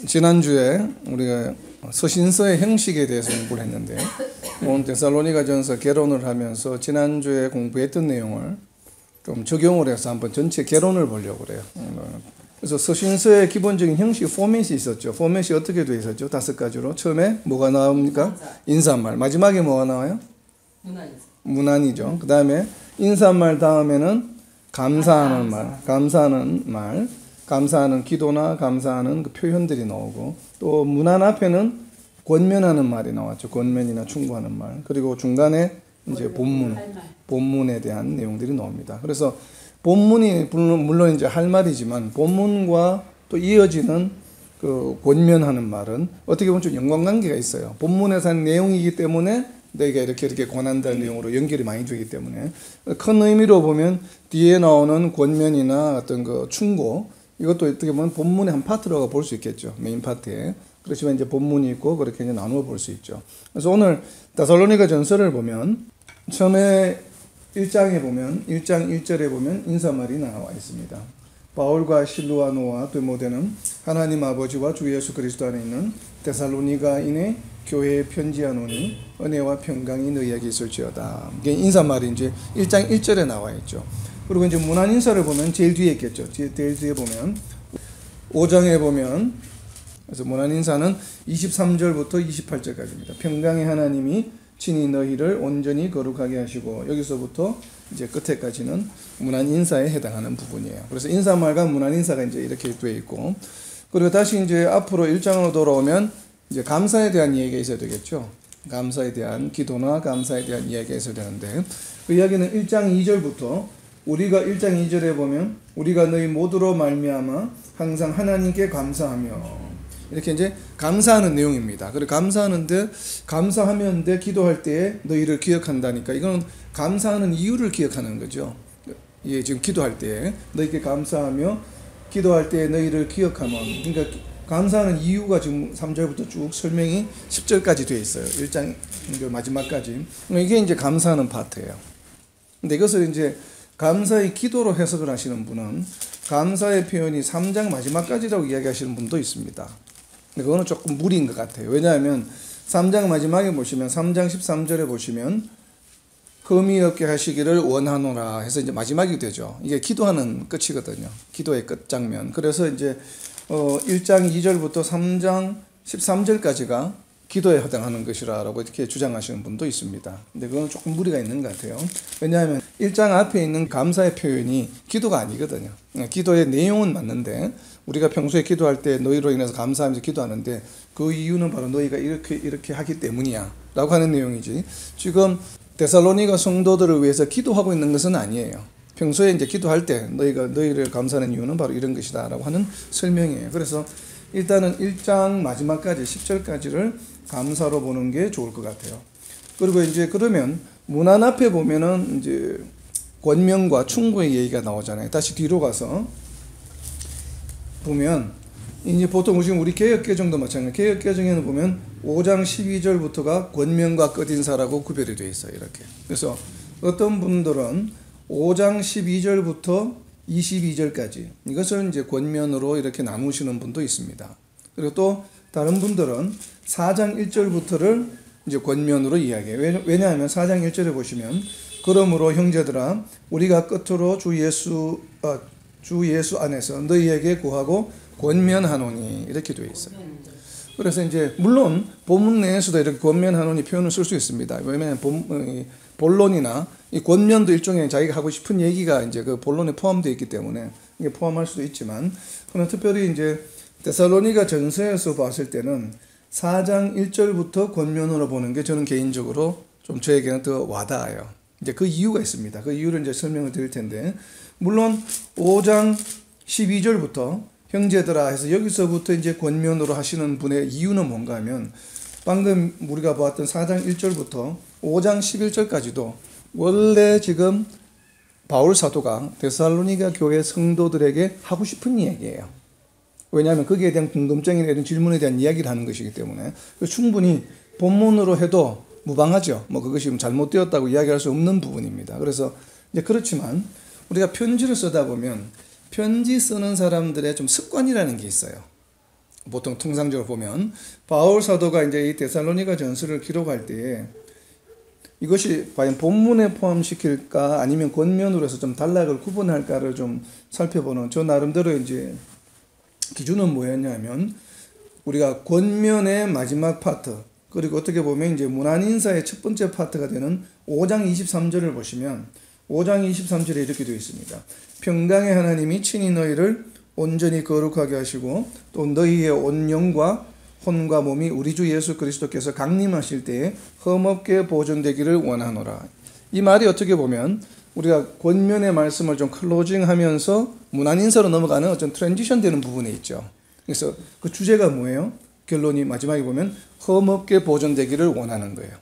지난주에 우리가 서신서의 형식에 대해서 공부를 했는데 오늘 데살로니가전서 개론을 하면서 지난주에 공부했던 내용을 좀 적용을 해서 한번 전체 개론을 보려고 그래요. 그래서 서신서의 기본적인 형식 포맷이 있었죠. 포맷이 어떻게 되어 있었죠? 5가지로. 처음에 뭐가 나옵니까? 인사말. 마지막에 뭐가 나와요? 문안이죠. 그 다음에 인사말 다음에는 감사하는 말, 감사하는 기도나 감사하는 그 표현들이 나오고, 또 문안 앞에는 권면하는 말이 나왔죠. 권면이나 충고하는 말. 그리고 중간에 이제 본문에 대한 내용들이 나옵니다. 그래서 본문이 물론 이제 할 말이지만 본문과 또 이어지는 그 권면하는 말은 어떻게 보면 좀 연관관계가 있어요. 본문에서 한 내용이기 때문에 내가 이렇게 권한다는 내용으로 연결이 많이 되기 때문에 큰 의미로 보면 뒤에 나오는 권면이나 어떤 그 충고, 이것도 어떻게 보면 본문의 한 파트라고 볼 수 있겠죠. 메인 파트에. 그렇지만 이제 본문이 있고 그렇게 이제 나누어 볼 수 있죠. 그래서 오늘 데살로니가 전서를 보면 처음에 1장에 보면 1장 1절에 보면 인사말이 나와 있습니다. 바울과 실루아노와 데모데는 하나님 아버지와 주 예수 그리스도 안에 있는 데살로니가인의 교회에 편지하노니 은혜와 평강이 너희에게 있을지어다. 이게 인사말이 이제 1장 1절에 나와 있죠. 그리고 이제 문안 인사를 보면 제일 뒤에 있겠죠. 제일 뒤에 보면 5장에 보면, 그래서 문안 인사는 23절부터 28절까지입니다. 평강의 하나님이 친히 너희를 온전히 거룩하게 하시고, 여기서부터 이제 끝에까지는 문안 인사에 해당하는 부분이에요. 그래서 인사말과 문안 인사가 이제 이렇게 되어 있고, 그리고 다시 이제 앞으로 1장으로 돌아오면 이제 감사에 대한 이야기가 있어야 되겠죠. 감사에 대한 기도나 감사에 대한 이야기가 있어야 되는데, 그 이야기는 1장 2절부터 우리가 1장 2절에 보면 우리가 너희 모두로 말미암아 항상 하나님께 감사하며, 이렇게 이제 감사하는 내용입니다. 그리고 감사하면 돼 기도할 때에 너희를 기억한다니까, 이건 감사하는 이유를 기억하는 거죠. 예, 지금 기도할 때 너희께 감사하며 기도할 때 너희를 기억하면, 그러니까 감사하는 이유가 지금 3절부터 쭉 설명이 10절까지 되어 있어요. 1장 마지막까지. 이게 이제 감사하는 파트예요. 근데 이것을 이제 감사의 기도로 해석을 하시는 분은 감사의 표현이 3장 마지막까지라고 이야기하시는 분도 있습니다. 근데 그거는 조금 무리인 것 같아요. 왜냐하면 3장 마지막에 보시면 3장 13절에 보시면 흠이 없게 하시기를 원하노라 해서 이제 마지막이 되죠. 이게 기도하는 끝이거든요. 기도의 끝장면. 그래서 이제 1장 2절부터 3장 13절까지가 기도에 해당하는 것이라고 이렇게 주장하시는 분도 있습니다. 근데 그건 조금 무리가 있는 것 같아요. 왜냐하면 1장 앞에 있는 감사의 표현이 기도가 아니거든요. 기도의 내용은 맞는데, 우리가 평소에 기도할 때 너희로 인해서 감사하면서 기도하는데 그 이유는 바로 너희가 이렇게 하기 때문이야 라고 하는 내용이지, 지금 데살로니가 성도들을 위해서 기도하고 있는 것은 아니에요. 평소에 이제 기도할 때 너희를 감사하는 이유는 바로 이런 것이다 라고 하는 설명이에요. 그래서 일단은 1장 마지막까지 10절까지를 감사로 보는 게 좋을 것 같아요. 그리고 이제 그러면 문안 앞에 보면은 이제 권면과 충고의 얘기가 나오잖아요. 다시 뒤로 가서 보면 이제 보통 지금 우리 개역개정도 마찬가지. 개역개정에는 보면 5장 12절부터가 권면과 끝인사라고 구별이 되어 있어요. 이렇게. 그래서 어떤 분들은 5장 12절부터 22절까지 이것을 이제 권면으로 이렇게 나누시는 분도 있습니다. 그리고 또 다른 분들은 4장 1절부터를 이제 권면으로 이야기해요. 왜냐하면 4장 1절에 보시면 그러므로 형제들아 우리가 끝으로 주 예수 안에서 너희에게 구하고 권면하노니 이렇게 되어 있어요. 그래서 이제 물론 본문 내에서도 이렇게 권면하노니 표현을 쓸 수 있습니다. 왜냐하면 본론이나 이 권면도 일종의 자기가 하고 싶은 얘기가 이제 그 본론에 포함되어 있기 때문에 이게 포함할 수도 있지만, 그러나 특별히 이제 데살로니가 전서에서 봤을 때는 4장 1절부터 권면으로 보는 게 저는 개인적으로 좀 저에게는 더 와닿아요. 이제 그 이유가 있습니다. 그 이유를 이제 설명을 드릴 텐데, 물론 5장 12절부터 형제들아 해서 여기서부터 이제 권면으로 하시는 분의 이유는 뭔가 하면, 방금 우리가 보았던 4장 1절부터 5장 11절까지도 원래 지금 바울 사도가 데살로니가 교회 성도들에게 하고 싶은 이야기예요. 왜냐하면 거기에 대한 궁금증이나 이런 질문에 대한 이야기를 하는 것이기 때문에 충분히 본문으로 해도 무방하죠. 뭐 그것이 잘못되었다고 이야기할 수 없는 부분입니다. 그래서 이제 그렇지만 우리가 편지를 쓰다 보면 편지 쓰는 사람들의 좀 습관이라는 게 있어요. 보통 통상적으로 보면 바울 사도가 이제 이 데살로니가 전서를 기록할 때에 이것이 과연 본문에 포함시킬까 아니면 권면으로 해서 좀 단락을 구분할까를 좀 살펴보는 저 나름대로 이제 기준은 뭐였냐면 우리가 권면의 마지막 파트 그리고 어떻게 보면 이제 문안인사의 첫 번째 파트가 되는 5장 23절을 보시면 5장 23절에 이렇게 되어 있습니다. 평강의 하나님이 친히 너희를 온전히 거룩하게 하시고 또 너희의 온 영과 혼과 몸이 우리 주 예수 그리스도께서 강림하실 때에 흠없게 보존되기를 원하노라. 이 말이 어떻게 보면 우리가 권면의 말씀을 좀 클로징하면서 문안인사로 넘어가는 어떤 트랜지션 되는 부분에 있죠. 그래서 그 주제가 뭐예요? 결론이 마지막에 보면 흠없게 보존되기를 원하는 거예요.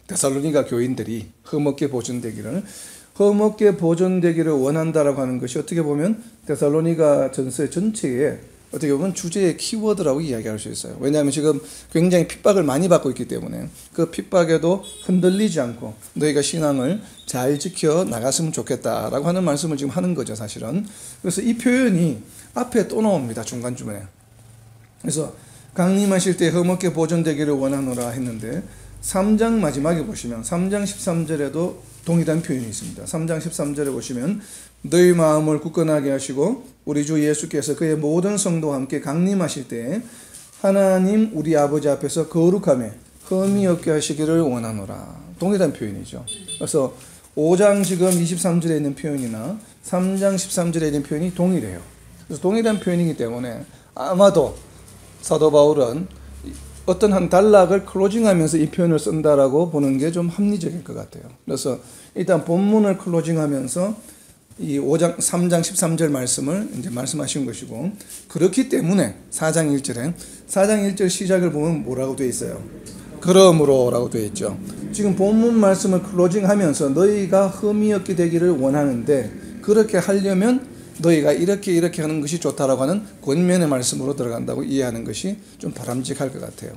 데살로니가 교인들이 흠없게 보존되기를 원한다라고 하는 것이 어떻게 보면 데살로니가 전서 전체에 어떻게 보면 주제의 키워드라고 이야기할 수 있어요. 왜냐하면 지금 굉장히 핍박을 많이 받고 있기 때문에 그 핍박에도 흔들리지 않고 너희가 신앙을 잘 지켜 나갔으면 좋겠다라고 하는 말씀을 지금 하는 거죠, 사실은. 그래서 이 표현이 앞에 또 나옵니다, 중간중간에. 그래서 강림하실 때 흠없게 보존되기를 원하노라 했는데 3장 마지막에 보시면 3장 13절에도 동일한 표현이 있습니다. 3장 13절에 보시면 너희 마음을 굳건하게 하시고 우리 주 예수께서 그의 모든 성도와 함께 강림하실 때 하나님 우리 아버지 앞에서 거룩함에 흠이 없게 하시기를 원하노라. 동일한 표현이죠. 그래서 5장 지금 23절에 있는 표현이나 3장 13절에 있는 표현이 동일해요. 그래서 동일한 표현이기 때문에 아마도 사도 바울은 어떤 한 단락을 클로징하면서 이 표현을 쓴다라고 보는 게 좀 합리적일 것 같아요. 그래서 일단 본문을 클로징하면서 이 3장 13절 말씀을 이제 말씀하신 것이고, 그렇기 때문에 4장 1절 시작을 보면 뭐라고 되어 있어요? 그러므로라고 되어 있죠. 지금 본문 말씀을 클로징하면서 너희가 흠이 없게 되기를 원하는데 그렇게 하려면 너희가 이렇게 하는 것이 좋다라고 하는 권면의 말씀으로 들어간다고 이해하는 것이 좀 바람직할 것 같아요.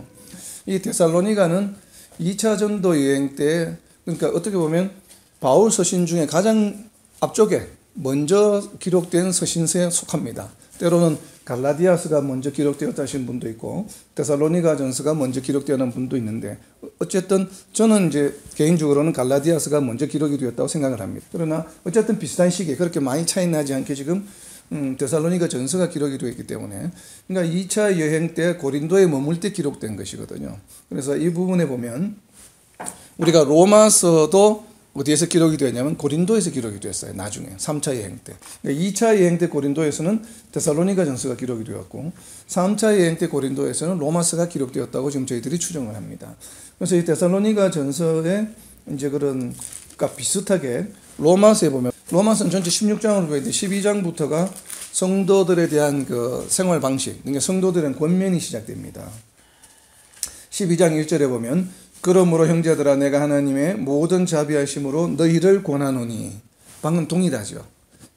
이 데살로니가는 2차 전도 여행 때, 그러니까 어떻게 보면 바울 서신 중에 가장 앞쪽에 먼저 기록된 서신서에 속합니다. 때로는 갈라디아서가 먼저 기록되었다 하신 분도 있고 데살로니가 전서가 먼저 기록되는 분도 있는데, 어쨌든 저는 이제 개인적으로는 갈라디아서가 먼저 기록이 되었다고 생각을 합니다. 그러나 어쨌든 비슷한 시기에 그렇게 많이 차이 나지 않게 지금 데살로니가 전서가 기록이 되었기 때문에, 그러니까 2차 여행 때 고린도에 머물 때 기록된 것이거든요. 그래서 이 부분에 보면 우리가 로마서도 어디에서 기록이 되었냐면 고린도에서 기록이 됐어요. 나중에 3차 여행 때. 그러니까 2차 여행 때 고린도에서는 데살로니가 전서가 기록이 되었고 3차 여행 때 고린도에서는 로마서가 기록되었다고 지금 저희들이 추정을 합니다. 그래서 이 데살로니가 전서에 이제 그런 그러니까 비슷하게 로마서에 보면 로마서는 전체 16장으로 보이는데 12장부터가 성도들에 대한 그 생활 방식, 그러니까 성도들은 권면이 시작됩니다. 12장 1절에 보면 그러므로 형제들아 내가 하나님의 모든 자비하심으로 너희를 권하노니, 방금 동일하죠.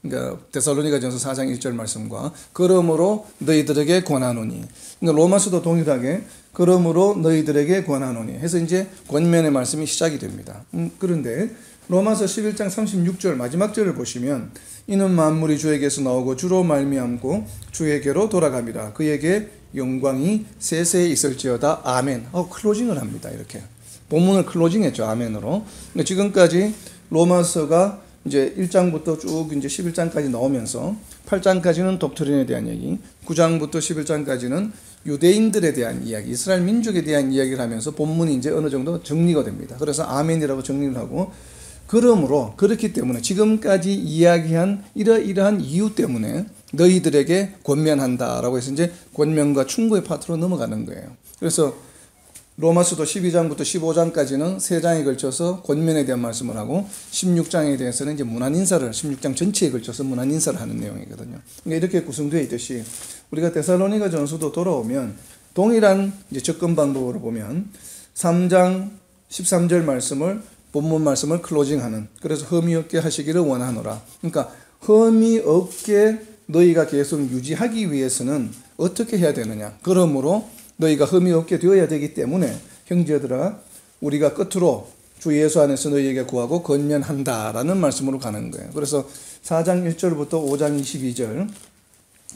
그러니까 데살로니가 전서 4장 1절 말씀과 그러므로 너희들에게 권하노니, 그러니까 로마서도 동일하게 그러므로 너희들에게 권하노니 해서 이제 권면의 말씀이 시작이 됩니다. 그런데 로마서 11장 36절 마지막 절을 보시면 이는 만물이 주에게서 나오고 주로 말미암고 주에게로 돌아갑니다. 그에게 영광이 세세에 있을지어다. 아멘. 클로징을 합니다. 이렇게 본문을 클로징했죠. 아멘으로. 그러니까 지금까지 로마서가 이제 1장부터 쭉 이제 11장까지 나오면서 8장까지는 독트린에 대한 얘기, 9장부터 11장까지는 유대인들에 대한 이야기, 이스라엘 민족에 대한 이야기를 하면서 본문이 이제 어느 정도 정리가 됩니다. 그래서 아멘이라고 정리를 하고, 그러므로 그렇기 때문에 지금까지 이야기한 이러한 이유 때문에 너희들에게 권면한다라고 해서 이제 권면과 충고의 파트로 넘어가는 거예요. 그래서 로마서도 12장부터 15장까지는 3장에 걸쳐서 권면에 대한 말씀을 하고 16장에 대해서는 이제 문안인사를 16장 전체에 걸쳐서 문안인사를 하는 내용이거든요. 그러니까 이렇게 구성되어 있듯이 우리가 데살로니가 전서도 돌아오면 동일한 이제 접근 방법으로 보면 3장 13절 말씀을 본문 말씀을 클로징하는, 그래서 흠이 없게 하시기를 원하노라. 그러니까 흠이 없게 너희가 계속 유지하기 위해서는 어떻게 해야 되느냐. 그러므로 너희가 흠이 없게 되어야 되기 때문에 형제들아 우리가 끝으로 주 예수 안에서 너희에게 구하고 권면한다라는 말씀으로 가는 거예요. 그래서 4장 1절부터 5장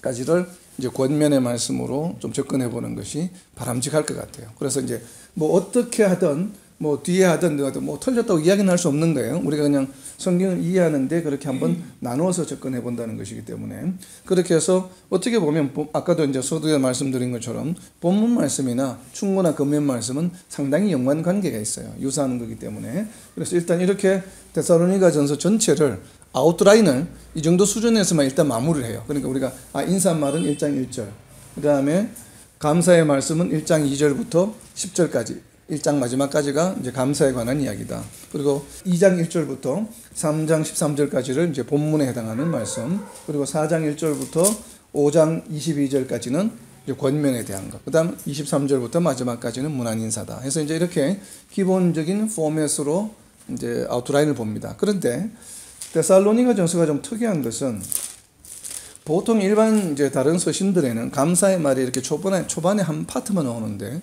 22절까지를 이제 권면의 말씀으로 좀 접근해 보는 것이 바람직할 것 같아요. 그래서 이제 뭐 어떻게 하든 뭐 뒤에 하든 뭐 틀렸다고 이야기는 할 수 없는 거예요. 우리가 그냥 성경을 이해하는데 그렇게 한번 나누어서 접근해 본다는 것이기 때문에 그렇게 해서 어떻게 보면 아까도 이제 서두에 말씀드린 것처럼 본문 말씀이나 충고나 권면 말씀은 상당히 연관 관계가 있어요. 유사한 거기 때문에. 그래서 일단 이렇게 데살로니가전서 전체를 아웃라인을 이 정도 수준에서만 일단 마무리를 해요. 그러니까 우리가 인사말은 1장 1절, 그 다음에 감사의 말씀은 1장 2절부터 10절까지 1장 마지막까지가 이제 감사에 관한 이야기다. 그리고 2장 1절부터 3장 13절까지를 이제 본문에 해당하는 말씀, 그리고 4장 1절부터 5장 22절까지는 이제 권면에 대한 것, 그 다음 23절부터 마지막까지는 문안 인사다. 해서 이제 이렇게 기본적인 포맷으로 이제 아웃라인을 봅니다. 그런데 데살로니가 전서가 좀 특이한 것은 보통 일반 이제 다른 서신들에는 감사의 말이 이렇게 초반에 한 파트만 나오는데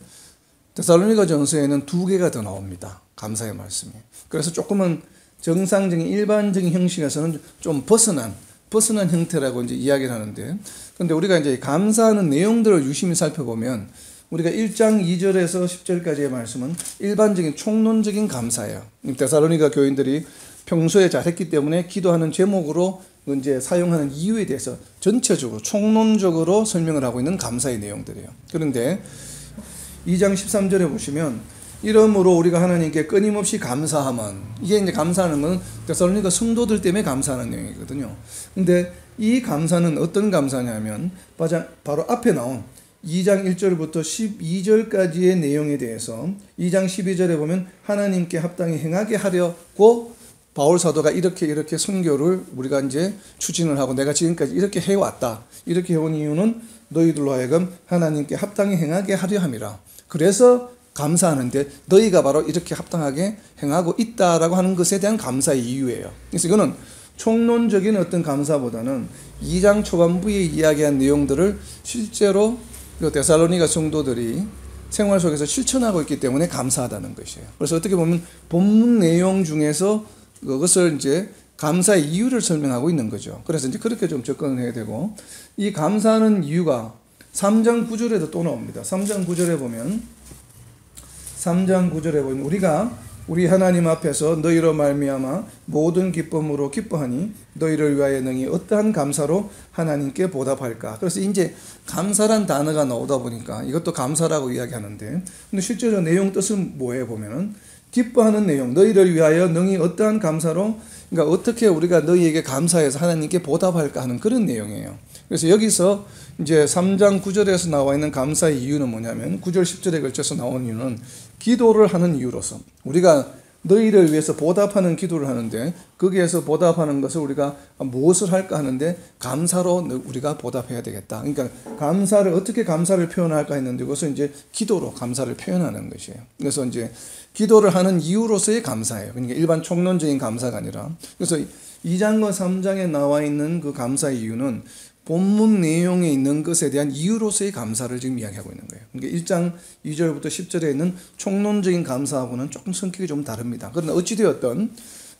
데살로니가 전서에는 2개가 더 나옵니다. 감사의 말씀이. 그래서 조금은 정상적인 일반적인 형식에서는 좀 벗어난 형태라고 이제 이야기를 하는데, 근데 우리가 이제 감사하는 내용들을 유심히 살펴보면 우리가 1장 2절에서 10절까지의 말씀은 일반적인 총론적인 감사예요. 데살로니가 교인들이 평소에 잘했기 때문에 기도하는 제목으로 이제 사용하는 이유에 대해서 전체적으로 총론적으로 설명을 하고 있는 감사의 내용들이에요. 그런데 2장 13절에 보시면 이러므로 우리가 하나님께 끊임없이 감사함은, 이게 이제 감사하는 건 데살로니가 성도들 때문에 감사하는 내용이거든요. 근데 이 감사는 어떤 감사냐면 바로 앞에 나온 2장 1절부터 12절까지의 내용에 대해서 2장 12절에 보면 하나님께 합당히 행하게 하려고 바울 사도가 이렇게 선교를 우리가 이제 추진을 하고 내가 지금까지 이렇게 해왔다. 이렇게 해온 이유는 너희들로 하여금 하나님께 합당히 행하게 하려 함이라. 그래서 감사하는데 너희가 바로 이렇게 합당하게 행하고 있다라고 하는 것에 대한 감사의 이유예요. 그래서 이거는 총론적인 어떤 감사보다는 2장 초반부에 이야기한 내용들을 실제로 데살로니가 성도들이 생활 속에서 실천하고 있기 때문에 감사하다는 것이에요. 그래서 어떻게 보면 본문 내용 중에서 그것을 이제 감사의 이유를 설명하고 있는 거죠. 그래서 이제 그렇게 좀 접근을 해야 되고, 이 감사하는 이유가 3장 9절에도 또 나옵니다. 3장 9절에 보면 우리가 우리 하나님 앞에서 너희로 말미암아 모든 기쁨으로 기뻐하니 너희를 위하여 능히 어떠한 감사로 하나님께 보답할까. 그래서 이제 감사란 단어가 나오다 보니까 이것도 감사라고 이야기하는데, 근데 실제로 내용 뜻은 뭐예요? 보면은 기뻐하는 내용, 너희를 위하여 능히 어떠한 감사로, 그러니까 어떻게 우리가 너희에게 감사해서 하나님께 보답할까 하는 그런 내용이에요. 그래서 여기서 이제 3장 9절에서 나와 있는 감사의 이유는 뭐냐면 9절 10절에 걸쳐서 나온 이유는 기도를 하는 이유로서, 우리가 너희를 위해서 보답하는 기도를 하는데 거기에서 보답하는 것을 우리가 무엇을 할까 하는데 감사로 우리가 보답해야 되겠다. 그러니까 감사를 어떻게 감사를 표현할까 했는데 그것은 이제 기도로 감사를 표현하는 것이에요. 그래서 이제 기도를 하는 이유로서의 감사예요. 그러니까 일반 총론적인 감사가 아니라. 그래서 2장과 3장에 나와 있는 그 감사의 이유는 본문 내용에 있는 것에 대한 이유로서의 감사를 지금 이야기하고 있는 거예요. 그러니까 1장 2절부터 10절에 있는 총론적인 감사하고는 조금 성격이 좀 다릅니다. 그러나 어찌되었든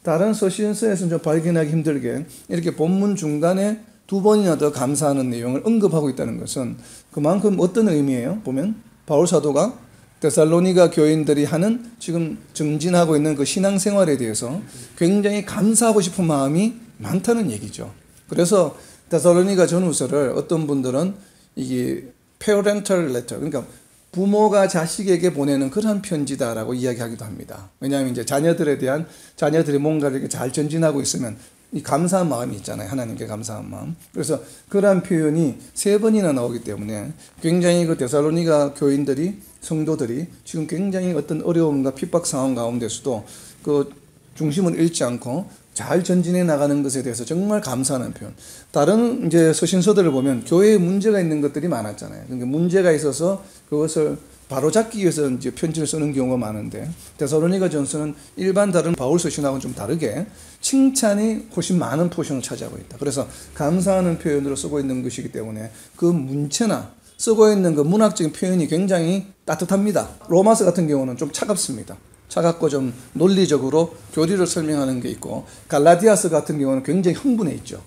다른 서신서에서는 좀 발견하기 힘들게 이렇게 본문 중간에 2번이나 더 감사하는 내용을 언급하고 있다는 것은 그만큼 어떤 의미예요? 보면 바울 사도가 데살로니가 교인들이 하는 지금 증진하고 있는 그 신앙생활에 대해서 굉장히 감사하고 싶은 마음이 많다는 얘기죠. 그래서 데살로니가 전후서를 어떤 분들은 이게 parental letter, 그러니까 부모가 자식에게 보내는 그런 편지다라고 이야기하기도 합니다. 왜냐하면 이제 자녀들이 뭔가를 이렇게 잘 전진하고 있으면 이 감사한 마음이 있잖아요. 하나님께 감사한 마음. 그래서 그러한 표현이 3번이나 나오기 때문에 굉장히 그 데살로니가 교인들이, 성도들이 지금 굉장히 어떤 어려움과 핍박 상황 가운데서도 그 중심을 잃지 않고 잘 전진해 나가는 것에 대해서 정말 감사하는 표현. 다른 이제 서신서들을 보면 교회에 문제가 있는 것들이 많았잖아요. 그러니까 문제가 있어서 그것을 바로잡기 위해서 이제 편지를 쓰는 경우가 많은데 데살로니가 전서는 일반 다른 바울 서신하고는 좀 다르게 칭찬이 훨씬 많은 포션을 차지하고 있다. 그래서 감사하는 표현으로 쓰고 있는 것이기 때문에 그 문체나 쓰고 있는 그 문학적인 표현이 굉장히 따뜻합니다. 로마서 같은 경우는 좀 차갑습니다. 차갑고 좀 논리적으로 교리를 설명하는 게 있고, 갈라디아서 같은 경우는 굉장히 흥분해 있죠.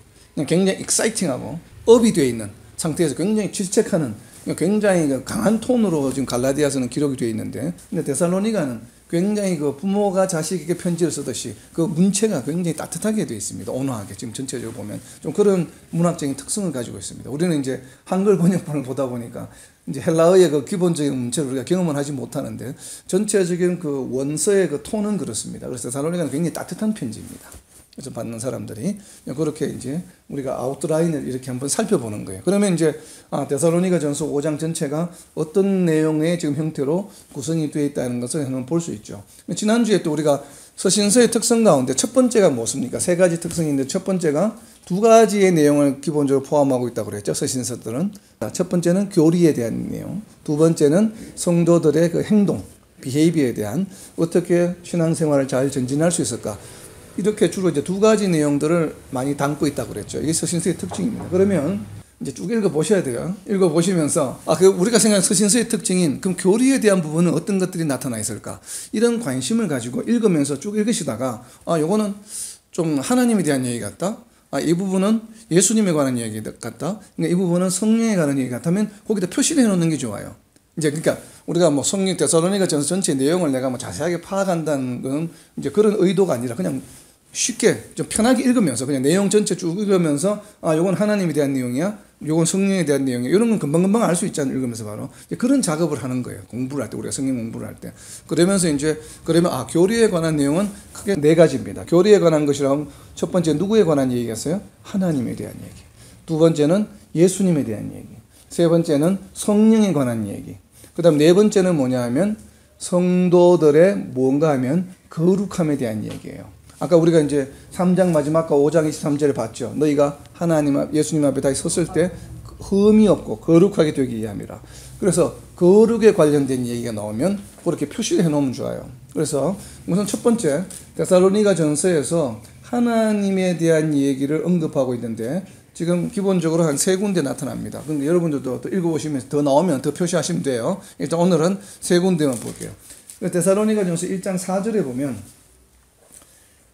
굉장히 익사이팅하고 업이 되어 있는 상태에서 굉장히 질책하는 굉장히 강한 톤으로 지금 갈라디아서는 기록이 되어 있는데, 근데 데살로니가는 굉장히 그 부모가 자식에게 편지를 쓰듯이 그 문체가 굉장히 따뜻하게 되어 있습니다. 온화하게. 지금 전체적으로 보면 좀 그런 문학적인 특성을 가지고 있습니다. 우리는 이제 한글 번역본을 보다 보니까 이제 헬라어의 그 기본적인 문체를 우리가 경험을 하지 못하는데, 전체적인 그 원서의 그 톤은 그렇습니다. 그래서 데살로니가는 굉장히 따뜻한 편지입니다. 그래서 받는 사람들이 그렇게 이제 우리가 아웃라인을 이렇게 한번 살펴보는 거예요. 그러면 이제 데살로니가 전서 5장 전체가 어떤 내용의 지금 형태로 구성이 되어 있다는 것을 한번 볼 수 있죠. 지난주에 또 우리가 서신서의 특성 가운데 첫 번째가 무엇입니까? 세 가지 특성이 있는데, 첫 번째가 두 가지의 내용을 기본적으로 포함하고 있다고 그랬죠. 서신서들은. 첫 번째는 교리에 대한 내용, 두 번째는 성도들의 그 행동, 비헤이비어에 대한 어떻게 신앙생활을 잘 전진할 수 있을까, 이렇게 주로 이제 두 가지 내용들을 많이 담고 있다고 그랬죠. 이게 서신서의 특징입니다. 그러면 이제 쭉 읽어보셔야 돼요. 읽어보시면서 우리가 생각하는 서신서의 특징인 그럼 교리에 대한 부분은 어떤 것들이 나타나 있을까, 이런 관심을 가지고 읽으면서 쭉 읽으시다가 요거는 좀 하나님에 대한 얘기 같다, 이 부분은 예수님에 관한 얘기 같다, 이 부분은 성령에 관한 얘기 같다면 거기다 표시를 해놓는 게 좋아요. 이제 그러니까 우리가 뭐 성령 데살로니가 전서 전체 내용을 내가 뭐 자세하게 파악한다는 건 이제 그런 의도가 아니라 그냥 쉽게 좀 편하게 읽으면서 그냥 내용 전체 쭉 읽으면서 요건 하나님에 대한 내용이야, 요건 성령에 대한 내용이야, 이런 건 금방금방 알 수 있잖아요. 읽으면서 바로 그런 작업을 하는 거예요. 공부를 할 때, 우리가 성경 공부를 할 때. 그러면서 이제 그러면 교리에 관한 내용은 크게 네 가지입니다. 교리에 관한 것이라면 첫 번째 누구에 관한 얘기겠어요? 하나님에 대한 얘기. 두 번째는 예수님에 대한 얘기. 세 번째는 성령에 관한 얘기. 그 다음 네 번째는 뭐냐 하면 성도들의 뭔가 하면 거룩함에 대한 얘기예요. 아까 우리가 이제 3장 마지막과 5장 23절을 봤죠. 너희가 예수님 앞에 다시 섰을 때 흠이 없고 거룩하게 되기 위함이라. 그래서 거룩에 관련된 얘기가 나오면 그렇게 표시를 해놓으면 좋아요. 그래서 우선 첫 번째 데살로니가 전서에서 하나님에 대한 얘기를 언급하고 있는데, 지금 기본적으로 한 세 군데 나타납니다. 근데 여러분들도 또 읽어보시면서 더 나오면 더 표시하시면 돼요. 일단 오늘은 세 군데만 볼게요. 데살로니가 전서 1장 4절에 보면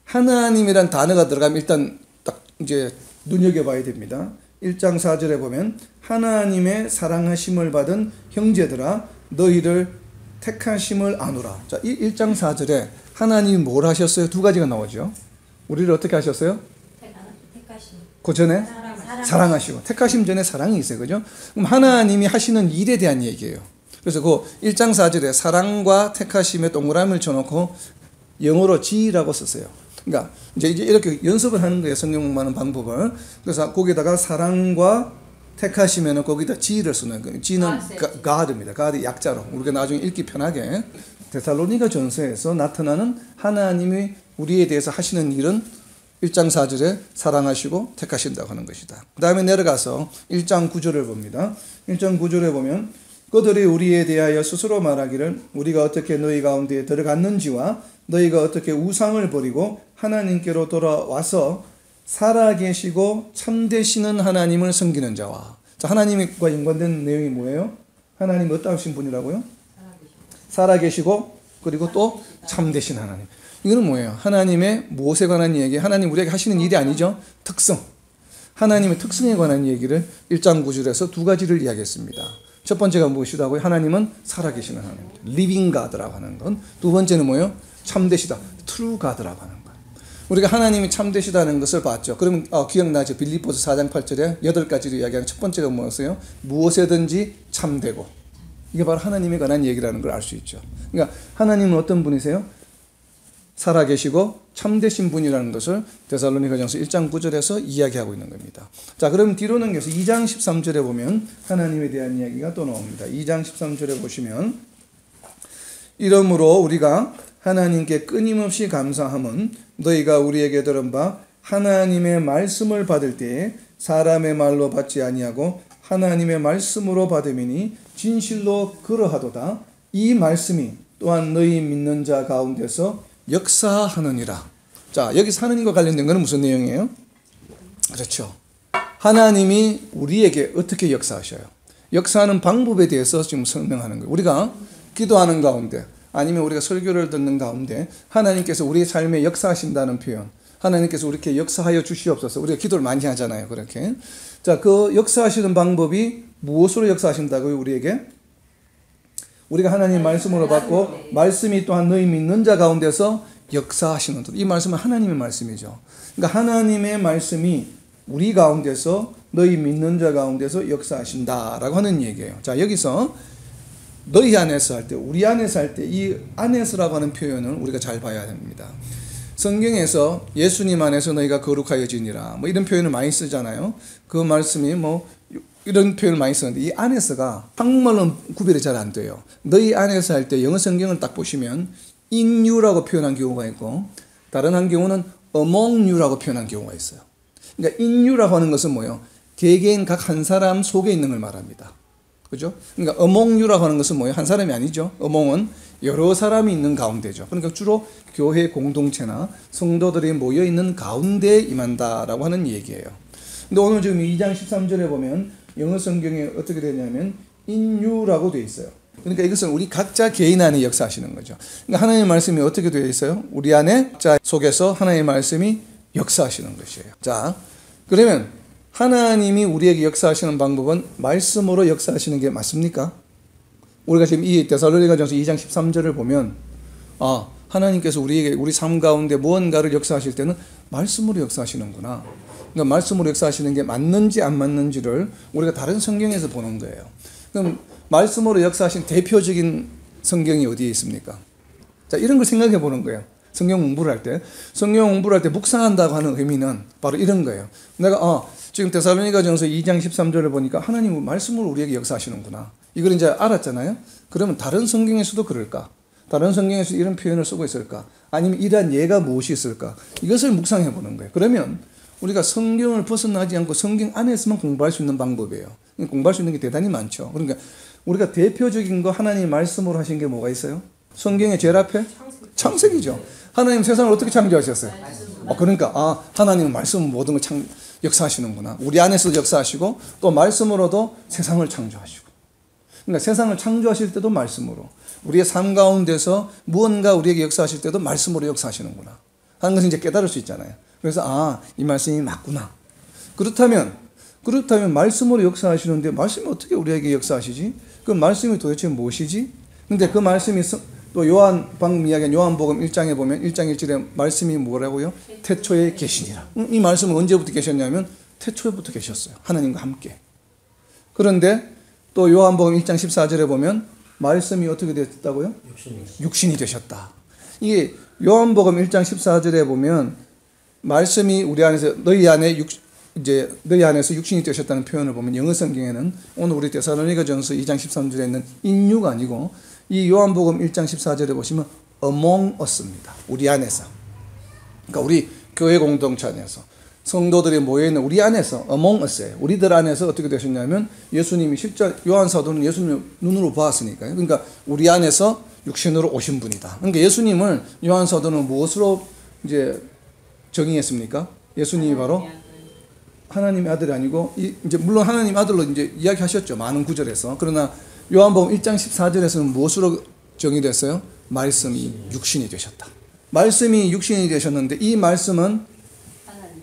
하나님이란 단어가 들어가면 일단 딱 이제 눈여겨봐야 됩니다. 1장 4절에 보면 하나님의 사랑하심을 받은 형제들아 너희를 택하심을 아노라. 자, 1장 4절에 하나님이 뭘 하셨어요? 두 가지가 나오죠. 우리를 어떻게 하셨어요? 택하심. 그 전에 사랑하시고, 택하심 전에 사랑이 있어요. 그죠? 그럼 하나님이 하시는 일에 대한 얘기예요. 그래서 그 1장 4절에 사랑과 택하심에 동그라미를 쳐놓고 영어로 G라고 썼어요. 그러니까 이제 이렇게 연습을 하는 거예요. 성경 공부하는 방법을. 그래서 거기다가 사랑과 택하시면은 거기다 G를 쓰는 거예요. G는 God입니다. God이 약자로 우리가 나중에 읽기 편하게. 데살로니가 전서에서 나타나는 하나님이 우리에 대해서 하시는 일은 1장 4절에 사랑하시고 택하신다고 하는 것이다. 그 다음에 내려가서 1장 9절을 봅니다. 1장 9절에 보면 그들이 우리에 대하여 스스로 말하기를 우리가 어떻게 너희 가운데 들어갔는지와 너희가 어떻게 우상을 버리고 하나님께로 돌아와서 살아계시고 참되시는 하나님을 섬기는 자와. 자, 하나님과 연관된 내용이 뭐예요? 하나님 어떠신 분이라고요? 살아계시고 그리고 또 참되신 하나님. 이거는 뭐예요? 하나님의 무엇에 관한 얘기? 하나님 우리에게 하시는 일이 아니죠. 특성. 하나님의 특성에 관한 얘기를 1장 9절에서 두 가지를 이야기했습니다. 첫 번째가 무엇이라고요? 하나님은 살아계시는 하나님, living God라고 하는 건. 두 번째는 뭐예요? 참되시다, true God라고 하는 거예요. 우리가 하나님이 참되시다는 것을 봤죠. 그러면 기억나죠? 빌립보서 4장 8절에 8가지로 이야기하는 첫 번째가 무엇이에요? 무엇에든지 참되고. 이게 바로 하나님에 관한 얘기라는 걸 알 수 있죠. 그러니까 하나님은 어떤 분이세요? 살아계시고 참되신 분이라는 것을 데살로니가전서 1장 9절에서 이야기하고 있는 겁니다. 자, 그럼 뒤로 넘겨서 2장 13절에 보면 하나님에 대한 이야기가 또 나옵니다. 2장 13절에 보시면 이러므로 우리가 하나님께 끊임없이 감사함은 너희가 우리에게 들은 바 하나님의 말씀을 받을 때에 사람의 말로 받지 아니하고 하나님의 말씀으로 받음이니 진실로 그러하도다. 이 말씀이 또한 너희 믿는 자 가운데서 역사하느니라. 자, 여기서 하느님과 관련된 것은 무슨 내용이에요? 그렇죠. 하나님이 우리에게 어떻게 역사하셔요? 역사하는 방법에 대해서 지금 설명하는 거예요. 우리가 기도하는 가운데 아니면 우리가 설교를 듣는 가운데 하나님께서 우리의 삶에 역사하신다는 표현, 하나님께서 우리에게 역사하여 주시옵소서. 우리가 기도를 많이 하잖아요. 그렇게. 자, 그 역사하시는 방법이 무엇으로 역사하신다고요? 우리에게? 우리가 하나님 말씀으로 받고 말씀이 또한 너희 믿는 자 가운데서 역사하시는 것. 이 말씀은 하나님의 말씀이죠. 그러니까 하나님의 말씀이 우리 가운데서 너희 믿는 자 가운데서 역사하신다라고 하는 얘기예요. 자, 여기서 너희 안에서 할 때, 우리 안에서 할 때 이 안에서라고 하는 표현을 우리가 잘 봐야 됩니다. 성경에서 예수님 안에서 너희가 거룩하여지니라 뭐 이런 표현을 많이 쓰잖아요. 그 말씀이 뭐 이런 표현을 많이 쓰는데 이 안에서가 한국말로는 구별이 잘 안 돼요. 너희 안에서 할 때 영어 성경을 딱 보시면 in you라고 표현한 경우가 있고 다른 한 경우는 among you라고 표현한 경우가 있어요. 그러니까 in you라고 하는 것은 뭐예요? 개개인 각 한 사람 속에 있는 걸 말합니다. 그죠? 그러니까 among you라고 하는 것은 뭐예요? 한 사람이 아니죠. among은 여러 사람이 있는 가운데죠. 그러니까 주로 교회 공동체나 성도들이 모여 있는 가운데에 임한다라고 하는 얘기예요. 근데 오늘 지금 2장 13절에 보면 영어 성경에 어떻게 되냐면 in you라고 되어 있어요. 그러니까 이것은 우리 각자 개인 안에 역사하시는 거죠. 그러니까 하나님의 말씀이 어떻게 되어 있어요? 우리 안에 자 속에서 하나님의 말씀이 역사하시는 것이에요. 자, 그러면 하나님이 우리에게 역사하시는 방법은 말씀으로 역사하시는 게 맞습니까? 우리가 지금 이 데살로니가전서 2장 13절을 보면 하나님께서 우리에게 우리 삶 가운데 무언가를 역사하실 때는 말씀으로 역사하시는구나. 그러니까 말씀으로 역사하시는 게 맞는지 안 맞는지를 우리가 다른 성경에서 보는 거예요. 그럼 말씀으로 역사하신 대표적인 성경이 어디에 있습니까? 자, 이런 걸 생각해 보는 거예요. 성경 공부를 할 때 묵상한다고 하는 의미는 바로 이런 거예요. 내가 지금 데살로니가전서 2장 13절을 보니까 하나님은 말씀으로 우리에게 역사하시는구나. 이걸 이제 알았잖아요. 그러면 다른 성경에서도 그럴까? 다른 성경에서 이런 표현을 쓰고 있을까? 아니면 이러한 예가 무엇이 있을까? 이것을 묵상해 보는 거예요. 그러면 우리가 성경을 벗어나지 않고 성경 안에서만 공부할 수 있는 방법이에요. 공부할 수 있는 게 대단히 많죠. 그러니까 우리가 대표적인 거 하나님 말씀으로 하신 게 뭐가 있어요? 성경의 제일 앞에? 창세기죠. 하나님 세상을 어떻게 창조하셨어요? 그러니까 하나님은 말씀은 모든 걸 역사하시는구나. 우리 안에서도 역사하시고 또 말씀으로도 세상을 창조하시고. 그러니까 세상을 창조하실 때도 말씀으로, 우리의 삶 가운데서 무언가 우리에게 역사하실 때도 말씀으로 역사하시는구나 하는 것을 이제 깨달을 수 있잖아요. 그래서 이 말씀이 맞구나. 그렇다면 말씀으로 역사하시는데 말씀이 어떻게 우리에게 역사하시지? 그 말씀이 도대체 무엇이지? 근데 그 말씀이 또 방금 이야기한 요한복음 1장에 보면 1장 1절에 말씀이 뭐라고요? 태초에 계시니라. 이 말씀은 언제부터 계셨냐면 태초에부터 계셨어요. 하나님과 함께. 그런데 또 요한복음 1장 14절에 보면 말씀이 어떻게 됐다고요? 육신이 되셨다. 이게 요한복음 1장 14절에 보면 말씀이 우리 안에서 너희 안에서 육신이 되셨다는 표현을 보면 영어 성경에는 오늘 우리 데살로니가전서 2장 13절에 있는 인유가 아니고 이 요한복음 1장 14절에 보시면 among us입니다. 우리 안에서. 그러니까 우리 교회 공동체 안에서 성도들이 모여있는 우리 안에서 among us예요. 우리들 안에서 어떻게 되셨냐면 예수님이 요한 사도는 예수님을 눈으로 보았으니까요. 그러니까 우리 안에서 육신으로 오신 분이다. 그러니까 예수님을 요한 사도는 무엇으로 이제 정의했습니까? 예수님이 바로 하나님의 아들이 아니고 이제 물론 하나님 아들로 이제 이야기하셨죠. 많은 구절에서. 그러나 요한복음 1장 14절에서는 무엇으로 정의됐어요? 말씀이 육신이 되셨다. 말씀이 육신이 되셨는데 이 말씀은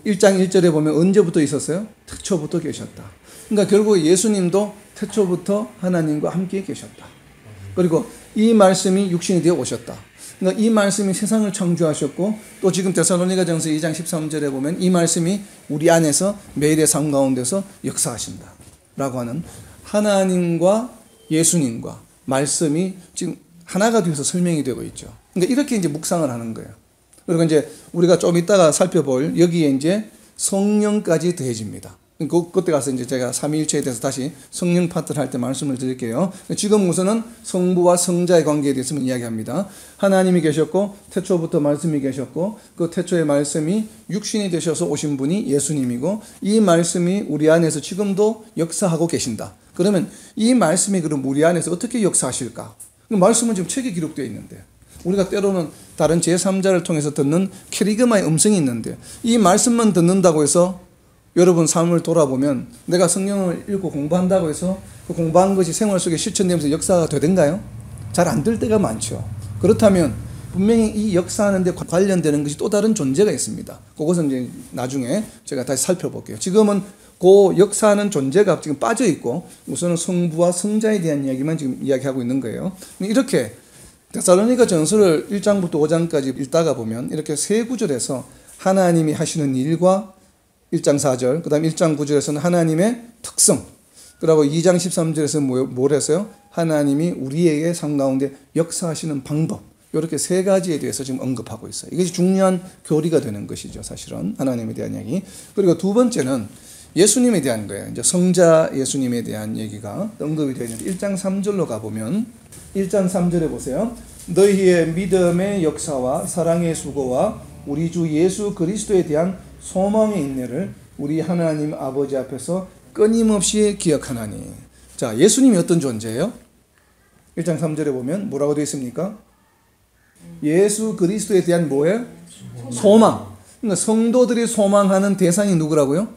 1장 1절에 보면 언제부터 있었어요? 태초부터 계셨다. 그러니까 결국 예수님도 태초부터 하나님과 함께 계셨다. 그리고 이 말씀이 육신이 되어 오셨다. 그러니까 이 말씀이 세상을 창조하셨고 또 지금 데살로니가전서 2장 13절에 보면 이 말씀이 우리 안에서 매일의 삶 가운데서 역사하신다 라고 하는 하나님과 예수님과 말씀이 지금 하나가 되어서 설명이 되고 있죠. 그러니까 이렇게 이제 묵상을 하는 거예요. 그리고 이제 우리가 좀 이따가 살펴볼 여기에 이제 성령까지 더해집니다. 그때 가서 이제 제가 삼위일체에 대해서 다시 성령 파트를 할 때 말씀을 드릴게요. 지금 우선은 성부와 성자의 관계에 대해서 이야기합니다. 하나님이 계셨고 태초부터 말씀이 계셨고 그 태초의 말씀이 육신이 되셔서 오신 분이 예수님이고 이 말씀이 우리 안에서 지금도 역사하고 계신다. 그러면 이 말씀이 그럼 우리 안에서 어떻게 역사하실까? 그 말씀은 지금 책에 기록되어 있는데 우리가 때로는 다른 제3자를 통해서 듣는 캐리그마의 음성이 있는데 이 말씀만 듣는다고 해서 여러분 삶을 돌아보면 내가 성경을 읽고 공부한다고 해서 그 공부한 것이 생활 속에 실천되면서 역사가 되던가요? 잘 안 될 때가 많죠. 그렇다면 분명히 이 역사하는 데 관련되는 것이 또 다른 존재가 있습니다. 그것은 이제 나중에 제가 다시 살펴볼게요. 지금은 그 역사하는 존재가 지금 빠져 있고 우선은 성부와 성자에 대한 이야기만 지금 이야기하고 있는 거예요. 이렇게 데살로니가 전서를 1장부터 5장까지 읽다가 보면 이렇게 세 구절에서 하나님이 하시는 일과 1장 4절, 그 다음 1장 9절에서는 하나님의 특성, 그리고 2장 13절에서 뭘 했어요? 하나님이 우리에게 삶 가운데 역사하시는 방법, 이렇게 세 가지에 대해서 지금 언급하고 있어요. 이것이 중요한 교리가 되는 것이죠, 사실은. 하나님에 대한 이야기. 그리고 두 번째는 예수님에 대한 거예요. 이제 성자 예수님에 대한 얘기가 언급이 되어 있는데 1장 3절로 가보면 1장 3절에 보세요. 너희의 믿음의 역사와 사랑의 수고와 우리 주 예수 그리스도에 대한 소망의 인내를 우리 하나님 아버지 앞에서 끊임없이 기억하나니. 자, 예수님이 어떤 존재예요? 1장 3절에 보면 뭐라고 되어 있습니까? 예수 그리스도에 대한 뭐예요? 소망. 그러니까 성도들이 소망하는 대상이 누구라고요?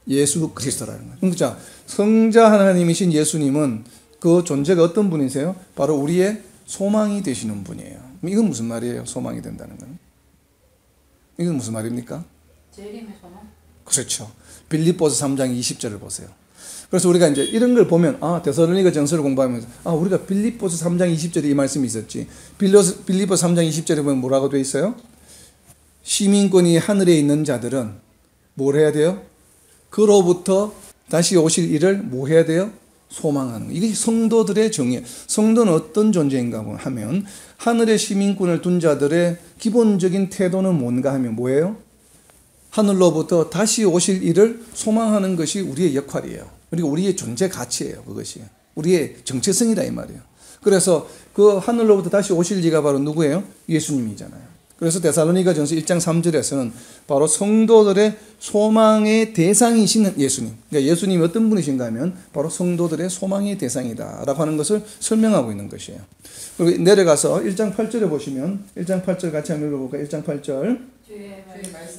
예수 그리스도라는 거예요. 그러니까 성자 하나님이신 예수님은 그 존재가 어떤 분이세요? 바로 우리의 소망이 되시는 분이에요. 이건 무슨 말이에요? 소망이 된다는 건. 이건 무슨 말입니까? 재림의 소망? 그렇죠. 빌립보서 3장 20절을 보세요. 그래서 우리가 이제 이런 걸 보면 데살로니가 전서를 공부하면서 우리가 빌립보서 3장 20절에 이 말씀이 있었지. 빌립보서 3장 20절에 보면 뭐라고 되어 있어요? 시민권이 하늘에 있는 자들은 뭘 해야 돼요? 그로부터 다시 오실 일을 뭐 해야 돼요? 소망하는 거. 이것이 성도들의 정의. 성도는 어떤 존재인가 하면 하늘의 시민권을 둔 자들의 기본적인 태도는 뭔가 하면 뭐예요? 하늘로부터 다시 오실 일을 소망하는 것이 우리의 역할이에요. 그리고 우리의 존재 가치예요. 그것이 우리의 정체성이다 이 말이에요. 그래서 그 하늘로부터 다시 오실 이가 바로 누구예요? 예수님이잖아요. 그래서 데살로니가 전서 1장 3절에서는 바로 성도들의 소망의 대상이신 예수님. 그러니까 예수님이 어떤 분이신가 하면 바로 성도들의 소망의 대상이다 라고 하는 것을 설명하고 있는 것이에요. 그리고 내려가서 1장 8절에 보시면 1장 8절 같이 한번 읽어볼까요? 1장 8절.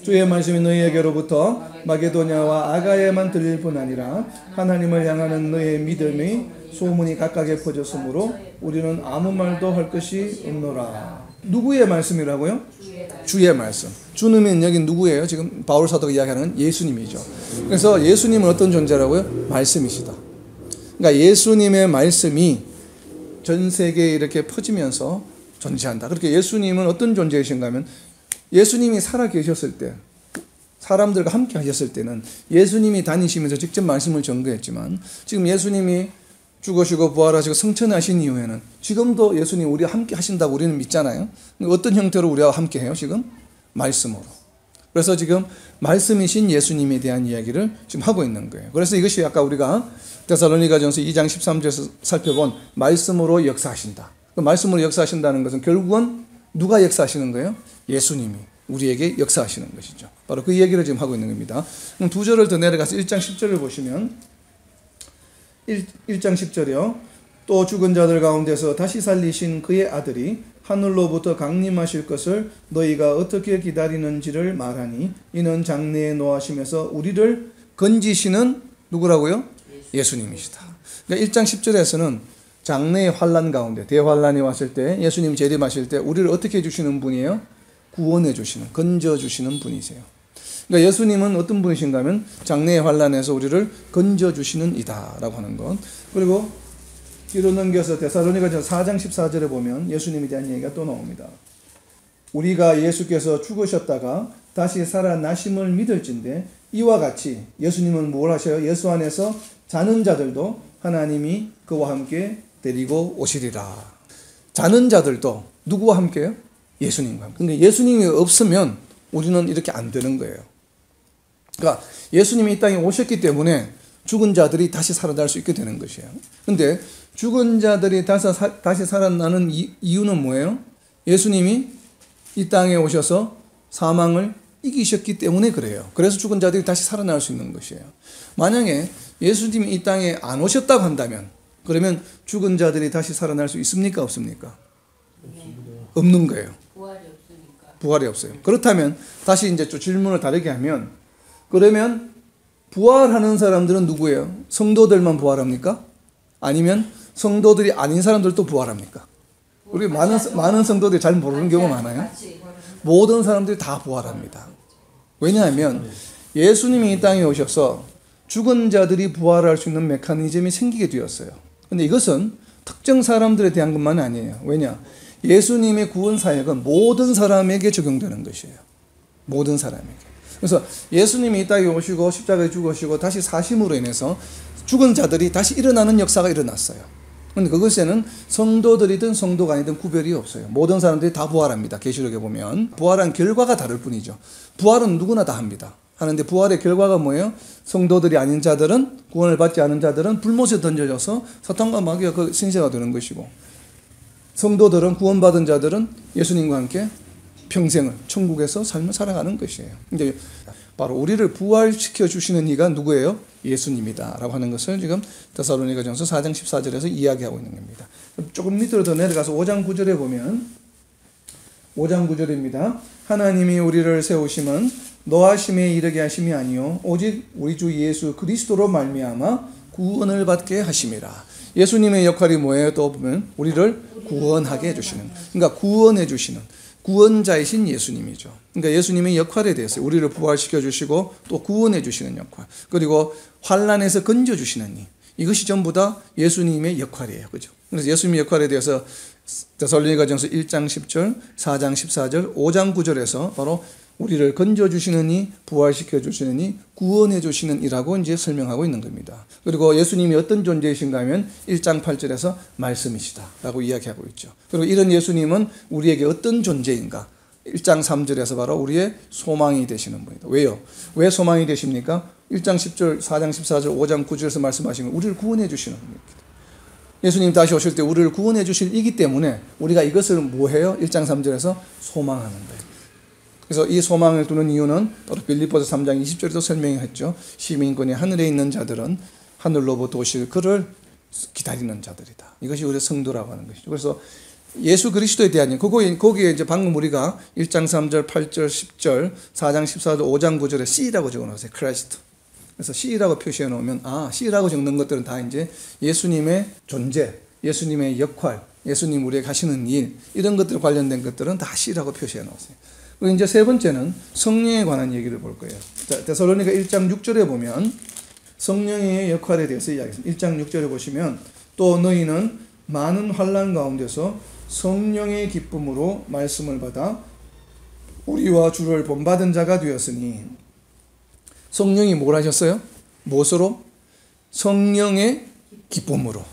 주의 말씀이 너희에게로부터 마게도냐와 아가야만 들릴 뿐 아니라 하나님을 향하는 너희의 믿음이 소문이 각각에 퍼졌으므로 우리는 아무 말도 할 것이 없노라. 누구의 말씀이라고요? 주의 말씀. 주님은 여기 누구예요? 지금 바울 사도가 이야기하는 예수님이죠. 그래서 예수님은 어떤 존재라고요? 말씀이시다. 그러니까 예수님의 말씀이 전 세계에 이렇게 퍼지면서 존재한다. 그렇게 예수님은 어떤 존재이신가 하면 예수님이 살아 계셨을 때, 사람들과 함께 하셨을 때는 예수님이 다니시면서 직접 말씀을 전거했지만 지금 예수님이 죽으시고 부활하시고 승천하신 이후에는 지금도 예수님 우리와 함께 하신다고 우리는 믿잖아요. 어떤 형태로 우리와 함께 해요? 지금 말씀으로. 그래서 지금 말씀이신 예수님에 대한 이야기를 지금 하고 있는 거예요. 그래서 이것이 아까 우리가 데살로니가전서 2장 13절에서 살펴본 말씀으로 역사하신다. 그 말씀으로 역사하신다는 것은 결국은 누가 역사하시는 거예요? 예수님이 우리에게 역사하시는 것이죠. 바로 그 이야기를 지금 하고 있는 겁니다. 그럼 두 절을 더 내려가서 1장 10절을 보시면 1장 10절이요. 또 죽은 자들 가운데서 다시 살리신 그의 아들이 하늘로부터 강림하실 것을 너희가 어떻게 기다리는지를 말하니 이는 장래에 노하심에서 우리를 건지시는 누구라고요? 예수님이시다. 그러니까 1장 10절에서는 장래의 환난 가운데 대환란이 왔을 때 예수님 재림하실 때 우리를 어떻게 해주시는 분이에요? 구원해 주시는, 건져 주시는 분이세요. 그러니까 예수님은 어떤 분이신가 하면 장래의 환난에서 우리를 건져 주시는 이다라고 하는 것. 그리고 뒤로 넘겨서 데살로니가전서 4장 14절에 보면 예수님에 대한 얘기가 또 나옵니다. 우리가 예수께서 죽으셨다가 다시 살아나심을 믿을진데 이와 같이 예수님은 뭘 하셔요? 예수 안에서 자는 자들도 하나님이 그와 함께 데리고 오시리라. 자는 자들도 누구와 함께요? 예수님과 함께. 근데 예수님이 없으면 우리는 이렇게 안 되는 거예요. 그러니까 예수님이 이 땅에 오셨기 때문에 죽은 자들이 다시 살아날 수 있게 되는 것이에요. 근데 죽은 자들이 다시 살아나는 이유는 뭐예요? 예수님이 이 땅에 오셔서 사망을 이기셨기 때문에 그래요. 그래서 죽은 자들이 다시 살아날 수 있는 것이에요. 만약에 예수님이 이 땅에 안 오셨다고 한다면 그러면 죽은 자들이 다시 살아날 수 있습니까? 없습니까? 없는 거예요. 부활이 없으니까. 부활이 없어요. 그렇다면 다시 이제 좀 질문을 다르게 하면 그러면 부활하는 사람들은 누구예요? 성도들만 부활합니까? 아니면 성도들이 아닌 사람들도 부활합니까? 우리 많은 성도들이 잘 모르는 경우가 많아요. 모든 사람들이 다 부활합니다. 왜냐하면 예수님이 이 땅에 오셔서 죽은 자들이 부활할 수 있는 메커니즘이 생기게 되었어요. 근데 이것은 특정 사람들에 대한 것만 아니에요. 왜냐? 예수님의 구원 사역은 모든 사람에게 적용되는 것이에요. 모든 사람에게. 그래서 예수님이 이 땅에 오시고 십자가에 죽으시고 다시 사심으로 인해서 죽은 자들이 다시 일어나는 역사가 일어났어요. 그런데 그것에는 성도들이든 성도가 아니든 구별이 없어요. 모든 사람들이 다 부활합니다. 계시록에 보면 부활한 결과가 다를 뿐이죠. 부활은 누구나 다 합니다. 하는데 부활의 결과가 뭐예요? 성도들이 아닌 자들은, 구원을 받지 않은 자들은 불못에 던져져서 사탄과 마귀가 그 신세가 되는 것이고, 성도들은, 구원받은 자들은 예수님과 함께 평생을 천국에서 삶을 살아가는 것이에요. 이제 바로 우리를 부활시켜 주시는 이가 누구예요? 예수님이다라고 하는 것을 지금 데살로니가전서 4장 14절에서 이야기하고 있는 겁니다. 조금 밑으로 더 내려가서 5장 9절에 보면 5장 9절입니다. 하나님이 우리를 세우심은 노하심에 이르게 하심이 아니요 오직 우리 주 예수 그리스도로 말미암아 구원을 받게 하심이라. 예수님의 역할이 뭐예요? 또 보면 우리를 구원하게 해주시는, 그러니까 구원해 주시는 구원자이신 예수님이죠. 그러니까 예수님의 역할에 대해서 우리를 부활시켜 주시고 또 구원해 주시는 역할, 그리고 환난에서 건져 주시는 일, 이것이 전부 다 예수님의 역할이에요. 그죠? 그래서 예수님의 역할에 대해서 데살로니가전서 1장 10절, 4장 14절, 5장 9절에서 바로 우리를 건져 주시는 이, 부활시켜 주시는 이, 구원해 주시는 이라고 이제 설명하고 있는 겁니다. 그리고 예수님이 어떤 존재이신가 하면 1장 8절에서 말씀이시다라고 이야기하고 있죠. 그리고 이런 예수님은 우리에게 어떤 존재인가? 1장 3절에서 바로 우리의 소망이 되시는 분이다. 왜요? 왜 소망이 되십니까? 1장 10절, 4장 14절, 5장 9절에서 말씀하신 건 우리를 구원해 주시는 분입니다. 예수님 다시 오실 때 우리를 구원해 주실 이기 때문에 우리가 이것을 뭐해요? 1장 3절에서 소망하는 거예요. 그래서 이 소망을 두는 이유는 바로 빌립보서 3장 20절에도 설명했죠. 시민권이 하늘에 있는 자들은 하늘로부터 오실 그를 기다리는 자들이다. 이것이 우리 성도라고 하는 것이죠. 그래서 예수 그리스도에 대한, 거기에 이제 방금 우리가 1장 3절, 8절, 10절, 4장 14절, 5장 9절에 C라고 적어 놓으세요. 크라이스트. 그래서 C라고 표시해 놓으면, C라고 적는 것들은 다 이제 예수님의 존재, 예수님의 역할, 예수님 우리에게 하시는 일, 이런 것들 관련된 것들은 다 C라고 표시해 놓으세요. 그리고 이제 세 번째는 성령에 관한 얘기를 볼 거예요. 데살로니가 1장 6절에 보면 성령의 역할에 대해서 이야기했습니다. 1장 6절에 보시면 또 너희는 많은 환난 가운데서 성령의 기쁨으로 말씀을 받아 우리와 주를 본받은 자가 되었으니, 성령이 뭘 하셨어요? 무엇으로? 성령의 기쁨으로.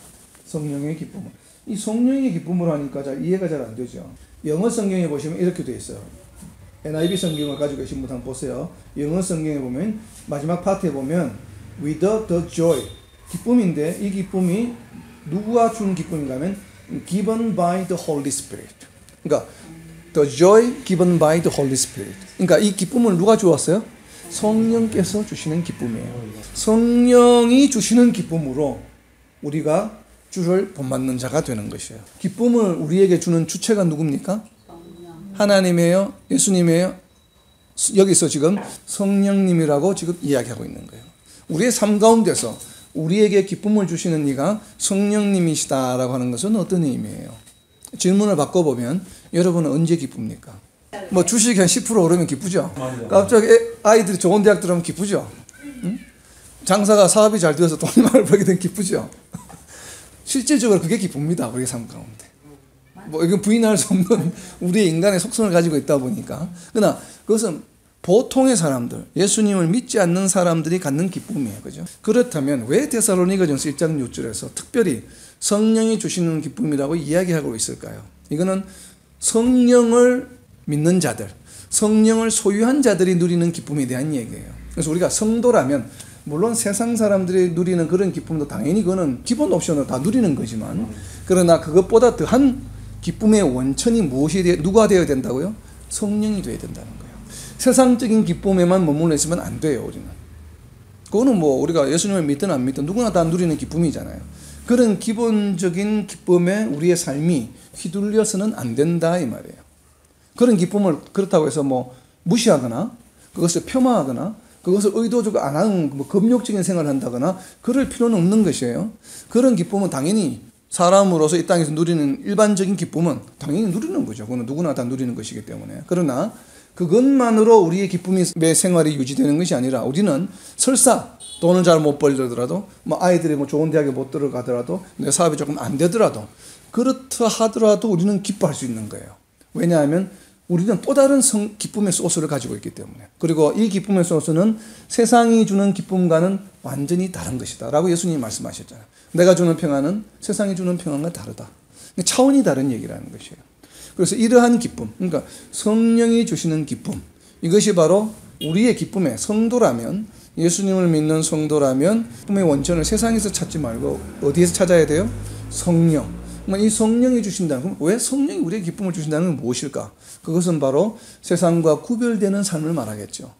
성령의 기쁨으로. 이 성령의 기쁨으로 하니까 잘 이해가 잘 안 되죠. 영어 성경에 보시면 이렇게 되어 있어요. NIV 성경을 가지고 계신 분 한번 보세요. 영어 성경에 보면 마지막 파트에 보면 with the joy, 기쁨인데 이 기쁨이 누구가 준 기쁨인가 하면 given by the Holy Spirit. 그러니까 the joy given by the Holy Spirit. 그러니까 이 기쁨을 누가 주었어요? 성령께서 주시는 기쁨이에요. 성령이 주시는 기쁨으로 우리가 주를 본받는 자가 되는 것이에요. 기쁨을 우리에게 주는 주체가 누굽니까? 하나님이에요? 예수님이에요? 여기서 지금 성령님이라고 지금 이야기하고 있는 거예요. 우리의 삶 가운데서 우리에게 기쁨을 주시는 이가 성령님이시다라고 하는 것은 어떤 의미예요? 질문을 바꿔보면 여러분은 언제 기쁩니까? 뭐 주식이 한 10% 오르면 기쁘죠? 갑자기 아이들이 좋은 대학 들어오면 기쁘죠? 응? 장사가 사업이 잘 되어서 돈이 많이 벌게 되면 기쁘죠? 실질적으로 그게 기쁩니다. 우리의 삶 가운데. 뭐 이건 부인할 수 없는 우리의 인간의 속성을 가지고 있다 보니까. 그러나 그것은 보통의 사람들, 예수님을 믿지 않는 사람들이 갖는 기쁨이에요. 그죠? 그렇다면 왜 데살로니가전서 1장 6절에서 특별히 성령이 주시는 기쁨이라고 이야기하고 있을까요? 이거는 성령을 믿는 자들, 성령을 소유한 자들이 누리는 기쁨에 대한 얘기예요. 그래서 우리가 성도라면 물론 세상 사람들이 누리는 그런 기쁨도 당연히 그거는 기본 옵션으로 다 누리는 거지만, 그러나 그것보다 더한 기쁨의 원천이 누가 되어야 된다고요? 성령이 되어야 된다는 거예요. 세상적인 기쁨에만 머물러 있으면 안 돼요, 우리는. 그거는 뭐 우리가 예수님을 믿든 안 믿든 누구나 다 누리는 기쁨이잖아요. 그런 기본적인 기쁨에 우리의 삶이 휘둘려서는 안 된다 이 말이에요. 그런 기쁨을 그렇다고 해서 뭐 무시하거나 그것을 폄하하거나 그것을 의도적으로 안 하는 뭐 금욕적인 생활을 한다거나 그럴 필요는 없는 것이에요. 그런 기쁨은 당연히 사람으로서 이 땅에서 누리는 일반적인 기쁨은 당연히 누리는 거죠. 그건 누구나 다 누리는 것이기 때문에. 그러나 그것만으로 우리의 기쁨의 생활이 유지되는 것이 아니라 우리는 설사 돈을 잘 못 벌더라도 뭐 아이들이 뭐 좋은 대학에 못 들어가더라도 내 사업이 조금 안 되더라도 그렇다 하더라도 우리는 기뻐할 수 있는 거예요. 왜냐하면 우리는 또 다른 기쁨의 소스를 가지고 있기 때문에. 그리고 이 기쁨의 소스는 세상이 주는 기쁨과는 완전히 다른 것이다 라고 예수님이 말씀하셨잖아요. 내가 주는 평안은 세상이 주는 평안과 다르다. 차원이 다른 얘기라는 것이에요. 그래서 이러한 기쁨, 그러니까 성령이 주시는 기쁨, 이것이 바로 우리의 기쁨의 성도라면, 예수님을 믿는 성도라면 기쁨의 원천을 세상에서 찾지 말고 어디에서 찾아야 돼요? 성령. 이 성령이 주신다는, 그럼 왜 성령이 우리의 기쁨을 주신다는 건 무엇일까? 그것은 바로 세상과 구별되는 삶을 말하겠죠.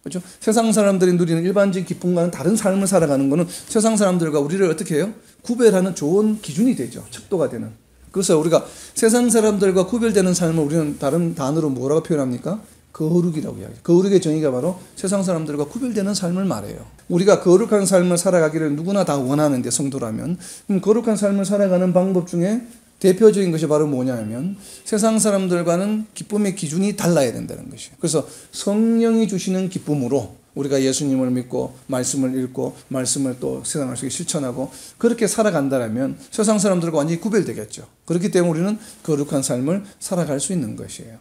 그렇죠? 세상 사람들이 누리는 일반적인 기쁨과는 다른 삶을 살아가는 것은 세상 사람들과 우리를 어떻게 해요? 구별하는 좋은 기준이 되죠. 척도가 되는. 그래서 우리가 세상 사람들과 구별되는 삶을 우리는 다른 단어로 뭐라고 표현합니까? 거룩이라고 이야기해요. 거룩의 정의가 바로 세상 사람들과 구별되는 삶을 말해요. 우리가 거룩한 삶을 살아가기를 누구나 다 원하는데, 성도라면. 그럼 거룩한 삶을 살아가는 방법 중에 대표적인 것이 바로 뭐냐면 세상 사람들과는 기쁨의 기준이 달라야 된다는 것이에요. 그래서 성령이 주시는 기쁨으로 우리가 예수님을 믿고 말씀을 읽고 말씀을 또 세상 속에 실천하고 그렇게 살아간다면 세상 사람들과 완전히 구별되겠죠. 그렇기 때문에 우리는 거룩한 삶을 살아갈 수 있는 것이에요.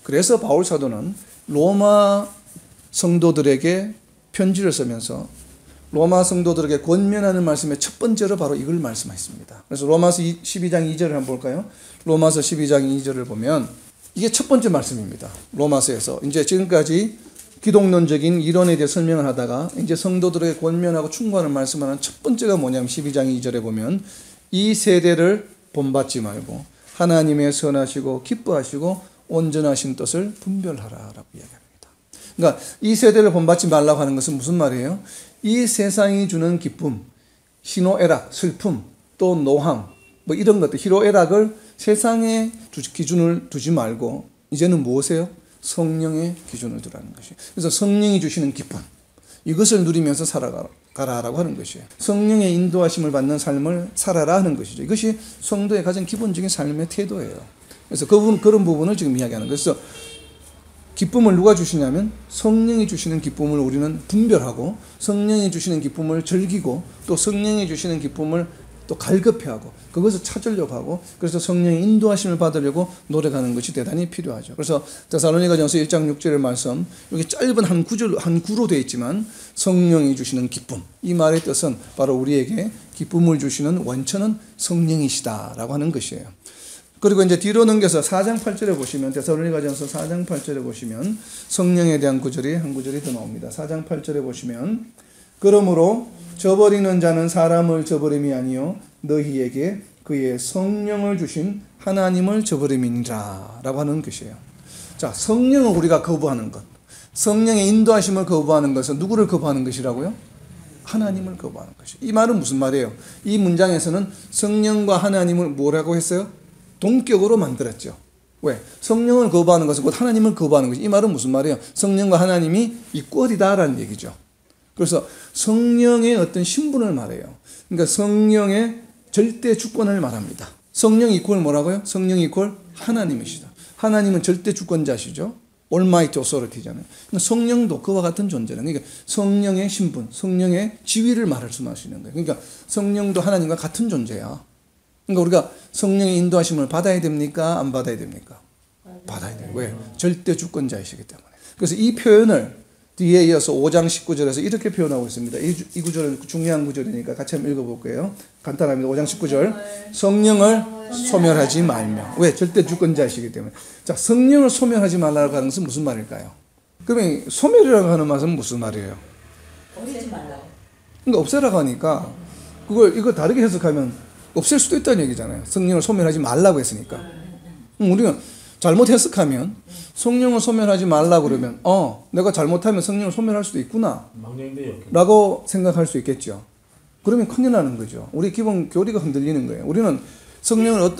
그래서 바울 사도는 로마 성도들에게 편지를 쓰면서 로마 성도들에게 권면하는 말씀의 첫 번째로 바로 이걸 말씀하셨습니다. 그래서 로마서 12장 2절을 한번 볼까요? 로마서 12장 2절을 보면 이게 첫 번째 말씀입니다. 로마서에서 이제 지금까지 기독론적인 이론에 대해 설명을 하다가 이제 성도들에게 권면하고 충고하는 말씀하는 첫 번째가 뭐냐면 12장 2절에 보면 이 세대를 본받지 말고 하나님의 선하시고 기뻐하시고 온전하신 뜻을 분별하라라고 이야기합니다. 그러니까 이 세대를 본받지 말라고 하는 것은 무슨 말이에요? 이 세상이 주는 기쁨, 희노애락, 슬픔, 또 노함, 뭐 이런 것들, 희노애락을 세상의 기준을 두지 말고 이제는 무엇이에요? 성령의 기준을 두라는 것이에요. 그래서 성령이 주시는 기쁨, 이것을 누리면서 살아가라고 하는 것이에요. 성령의 인도하심을 받는 삶을 살아라 하는 것이죠. 이것이 성도의 가장 기본적인 삶의 태도예요. 그래서 그런 부분을 지금 이야기하는 거예요. 그래서 기쁨을 누가 주시냐면 성령이 주시는 기쁨을 우리는 분별하고 성령이 주시는 기쁨을 즐기고 또 성령이 주시는 기쁨을 또 갈급해하고 그것을 찾으려고 하고 그래서 성령의 인도하심을 받으려고 노력하는 것이 대단히 필요하죠. 그래서 데살로니가전서 1장 6절의 말씀, 여기 짧은 한 구로 되어 있지만 성령이 주시는 기쁨, 이 말의 뜻은 바로 우리에게 기쁨을 주시는 원천은 성령이시다라고 하는 것이에요. 그리고 이제 뒤로 넘겨서 4장 8절에 보시면 데살로니가전서 4장 8절에 보시면 성령에 대한 구절이 한 구절이 더 나옵니다. 4장 8절에 보시면 그러므로 저버리는 자는 사람을 저버림이 아니요 너희에게 그의 성령을 주신 하나님을 저버림이니라 라고 하는 것이에요. 자, 성령을 우리가 거부하는 것, 성령의 인도하심을 거부하는 것은 누구를 거부하는 것이라고요? 하나님을 거부하는 것이에요. 이 말은 무슨 말이에요? 이 문장에서는 성령과 하나님을 뭐라고 했어요? 동격으로 만들었죠. 왜? 성령을 거부하는 것은 곧 하나님을 거부하는 것이. 이 말은 무슨 말이에요? 성령과 하나님이 이꼴이다라는 얘기죠. 그래서 성령의 어떤 신분을 말해요. 그러니까 성령의 절대 주권을 말합니다. 성령 이퀄 뭐라고요? 성령 이퀄 하나님이시다. 하나님은 절대 주권자시죠. Almighty Authority잖아요. 그러니까 성령도 그와 같은 존재는, 그러니까 성령의 신분, 성령의 지위를 말할 수 있는 거예요. 그러니까 성령도 하나님과 같은 존재야. 그러니까 우리가 성령의 인도하심을 받아야 됩니까? 안 받아야 됩니까? 받아야 돼요. 왜? 절대 주권자이시기 때문에. 그래서 이 표현을 뒤에 이어서 5장 19절에서 이렇게 표현하고 있습니다. 이 구절은 중요한 구절이니까 같이 한번 읽어볼게요. 간단합니다. 5장 19절. 성령을 소멸하지 말며. 왜? 절대 주권자이시기 때문에. 자, 성령을 소멸하지 말라고 하는 것은 무슨 말일까요? 그러면 소멸이라고 하는 말은 무슨 말이에요? 없애지 말라고. 그러니까 없애라고 하니까 이거 다르게 해석하면 없앨 수도 있다는 얘기잖아요. 성령을 소멸하지 말라고 했으니까. 우리는 잘못 해석하면 성령을 소멸하지 말라고 그러면 내가 잘못하면 성령을 소멸할 수도 있구나 라고 생각할 수 있겠죠. 그러면 큰일 나는 거죠. 우리 기본 교리가 흔들리는 거예요. 우리는 성령을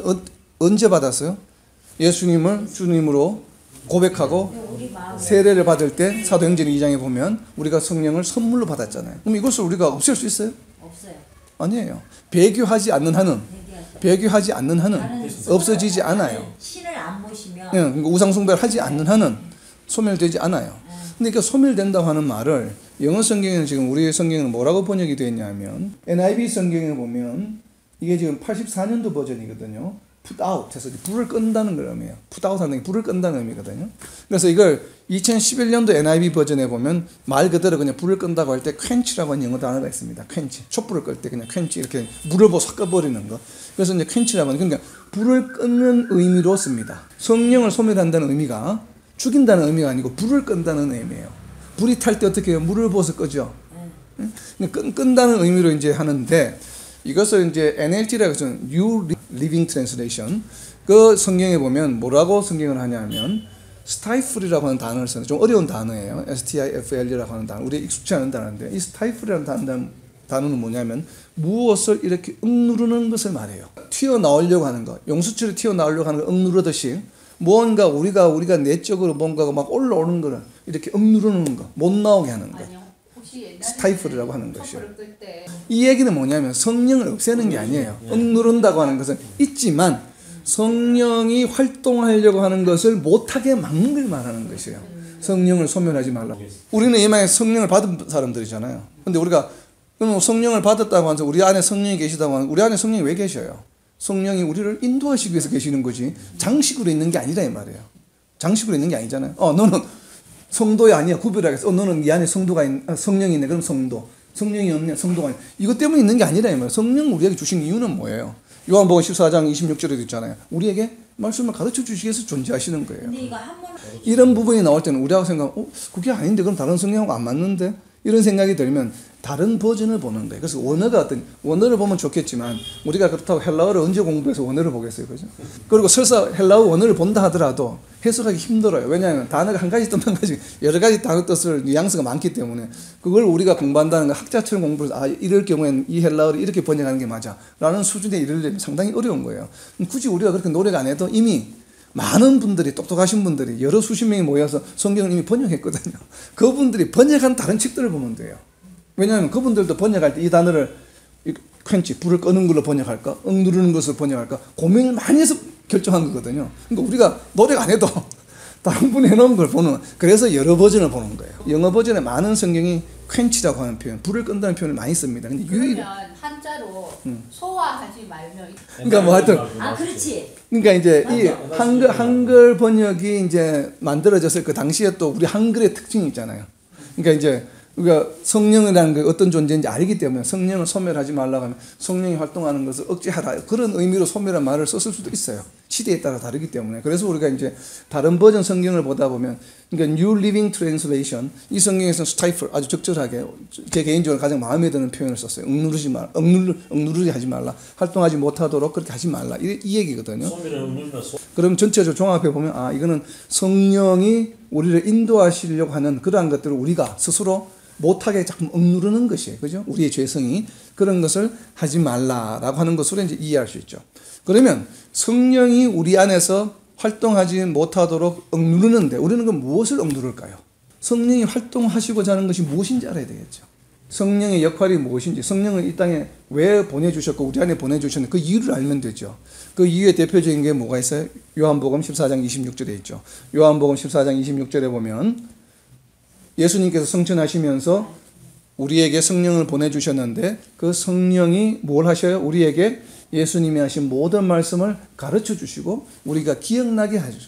언제 받았어요? 예수님을 주님으로 고백하고 세례를 받을 때 사도행전 2장에 보면 우리가 성령을 선물로 받았잖아요. 그럼 이것을 우리가 없앨 수 있어요? 없어요. 아니에요. 배교하지 않는 한은 배교하지 않는 한은 없어지지 않아요. 신을 안 모시면 그러니까 우상숭배를 하지 않는 한은 소멸되지 않아요. 근데 그 소멸된다고 하는 말을 영어 성경에는 지금 우리 성경에는 뭐라고 번역이 되어 있냐면 NIV 성경에 보면 이게 지금 84년도 버전이거든요. put out 해서 불을 끈다는 걸 의미해요. put out 하는 게 불을 끈다는 의미거든요. 그래서 이걸 2011년도 NIV 버전에 보면 말 그대로 그냥 불을 끈다고 할 때 quench라고 하는 영어 단어가 있습니다. quench. 촛불을 끌 때 그냥 quench 이렇게 물을 섞어버리는 거. 그래서 이제 quench라고 하는 그러니까 불을 끄는 의미로 씁니다. 성령을 소멸한다는 의미가 죽인다는 의미가 아니고 불을 끈다는 의미예요. 불이 탈 때 어떻게 해요? 물을 부어서 끄죠. 끈다는 의미로 이제 하는데 이것을 이제 NLT라고 해서 New Living Translation 그 성경에 보면 뭐라고 성경을 하냐면 stifle이라고 하는 단어를 쓰는 좀 어려운 단어예요. STIFL이라고 하는 단어. 우리 익숙치 않은 단어인데 이 stifle이라는 단어는 뭐냐면 무엇을 이렇게 억누르는 것을 말해요. 튀어나오려고 하는 것. 용수철이 튀어나오려고 하는 걸 억누르듯이 무언가 우리가 내적으로 뭔가가 막 올라오는 거를 이렇게 억누르는 거. 못 나오게 하는 거. 스타이플이라고 하는 것이에요. 이 얘기는 뭐냐면 성령을 없애는 게 아니에요. 억누른다고 하는 것은 있지만 성령이 활동하려고 하는 것을 못하게 막는 걸 말하는 것이에요. 성령을 소멸하지 말라. 우리는 이만에 성령을 받은 사람들이잖아요. 근데 우리가 성령을 받았다고 하면서 우리 안에 성령이 계시다고 하면 우리 안에 성령이 왜 계셔요? 성령이 우리를 인도하시기 위해서 계시는 거지 장식으로 있는 게 아니라 이 말이에요. 장식으로 있는 게 아니잖아요. 너는 성도야 아니야 구별하겠어. 너는 이 안에 성령이 있네. 그럼 성도. 성령이 없네. 성도가 아니야. 이것 때문에 있는 게 아니라 이 말이에요. 성령 우리에게 주신 이유는 뭐예요? 요한복음 14장 26절에도 있잖아요. 우리에게 말씀을 가르쳐 주시기 위해서 존재하시는 거예요. 근데 이거 이런 부분이 나올 때는 우리하고 생각하면 그게 아닌데 그럼 다른 성령하고 안 맞는데? 이런 생각이 들면 다른 버전을 보는 거예요. 그래서 원어를 보면 좋겠지만 우리가 그렇다고 헬라어를 언제 공부해서 원어를 보겠어요. 그죠? 그리고 설사 헬라어 원어를 본다 하더라도 해석하기 힘들어요. 왜냐하면 단어가 한 가지 뜻 한 가지 여러 가지 단어 뜻을 뉘앙스가 많기 때문에 그걸 우리가 공부한다는 거 학자처럼 공부해서 이럴 경우에는 이 헬라어를 이렇게 번역하는 게 맞아 라는 수준에 이르려면 상당히 어려운 거예요. 굳이 우리가 그렇게 노력 안 해도 이미 많은 분들이 똑똑하신 분들이 여러 수십 명이 모여서 성경을 이미 번역했거든요. 그분들이 번역한 다른 책들을 보면 돼요. 왜냐하면 그분들도 번역할 때 이 단어를 quench, 불을 끄는 걸로 번역할까? 억누르는 것을 번역할까? 고민을 많이 해서 결정한 거거든요. 그러니까 우리가 노력 안 해도 다른 분이 해놓은 걸 보는 그래서 여러 버전을 보는 거예요. 영어 버전에 많은 성경이 quench라고 하는 표현, 불을 끈다는 표현을 많이 씁니다. 근데 그러면 한자로 소화하지 말면 그러니까 뭐 하여튼 그렇지. 그러니까 이제 이 한글 번역이 이제 만들어졌을 그 당시에 또 우리 한글의 특징이 있잖아요. 그러니까 이제 우리가 성령이라는 게 어떤 존재인지 알기 때문에 성령을 소멸하지 말라고 하면 성령이 활동하는 것을 억제하라 그런 의미로 소멸한 말을 썼을 수도 있어요. 시대에 따라 다르기 때문에. 그래서 우리가 이제 다른 버전 성경을 보다 보면 그러니까 New Living Translation 이 성경에서는 stifle 아주 적절하게 제 개인적으로 가장 마음에 드는 표현을 썼어요. 억누르지 하지 말라. 활동하지 못하도록 그렇게 하지 말라. 이 얘기거든요. 그럼 전체적으로 종합해 보면 이거는 성령이 우리를 인도하시려고 하는 그러한 것들을 우리가 스스로 못하게 자꾸 억누르는 것이에요. 그죠? 우리의 죄성이 그런 것을 하지 말라라고 하는 것으로 이제 이해할 수 있죠. 그러면 성령이 우리 안에서 활동하지 못하도록 억누르는데 우리는 그 무엇을 억누를까요? 성령이 활동하시고자 하는 것이 무엇인지 알아야 되겠죠. 성령의 역할이 무엇인지, 성령을 이 땅에 왜 보내주셨고 우리 안에 보내주셨는지 그 이유를 알면 되죠. 그 이유의 대표적인 게 뭐가 있어요? 요한복음 14장 26절에 있죠. 요한복음 14장 26절에 보면 예수님께서 성천하시면서 우리에게 성령을 보내주셨는데 그 성령이 뭘 하셔요? 우리에게 예수님이 하신 모든 말씀을 가르쳐 주시고 우리가 기억나게 하죠.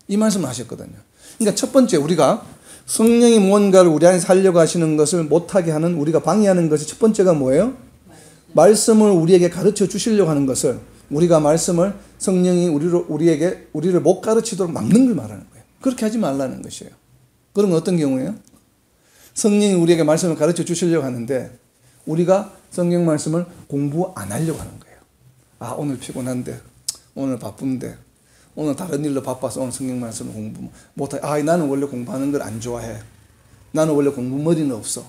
이 말씀을 하셨거든요. 그러니까 첫 번째 우리가 성령이 무언가를 우리 안에서 하려고 하시는 것을 못하게 하는 우리가 방해하는 것이 첫 번째가 뭐예요? 말씀을 우리에게 가르쳐 주시려고 하는 것을 우리가 말씀을 성령이 우리를 못 가르치도록 막는 걸 말하는 거예요. 그렇게 하지 말라는 것이에요. 그러면 어떤 경우예요? 성령이 우리에게 말씀을 가르쳐 주시려고 하는데 우리가 성경 말씀을 공부 안 하려고 하는 거예요. 오늘 피곤한데, 오늘 바쁜데, 오늘 다른 일로 바빠서 오늘 성경 말씀을 공부 못해. 나는 원래 공부하는 걸 안 좋아해. 나는 원래 공부머리는 없어.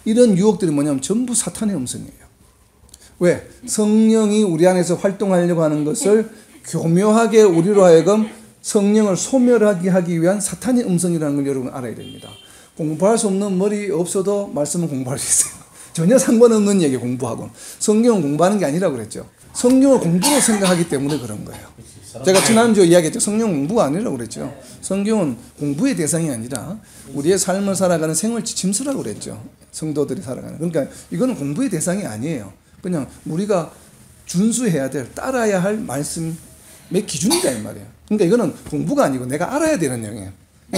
이런 유혹들이 뭐냐면 전부 사탄의 음성이에요. 왜? 성령이 우리 안에서 활동하려고 하는 것을 교묘하게 우리로 하여금 성령을 소멸하게 하기 위한 사탄의 음성이라는 걸 여러분 알아야 됩니다. 공부할 수 없는 머리 없어도 말씀은 공부할 수 있어요. 전혀 상관없는 얘기 공부하고 성경은 공부하는 게 아니라고 그랬죠. 성경을 공부로 생각하기 때문에 그런 거예요. 제가 지난주에 이야기했죠. 성경 공부가 아니라고 그랬죠. 성경은 공부의 대상이 아니라 우리의 삶을 살아가는 생활 지침서라고 그랬죠. 성도들이 살아가는. 그러니까 이거는 공부의 대상이 아니에요. 그냥 우리가 준수해야 될, 따라야 할 말씀의 기준이다 이 말이에요. 그러니까 이거는 공부가 아니고 내가 알아야 되는 내용이에요.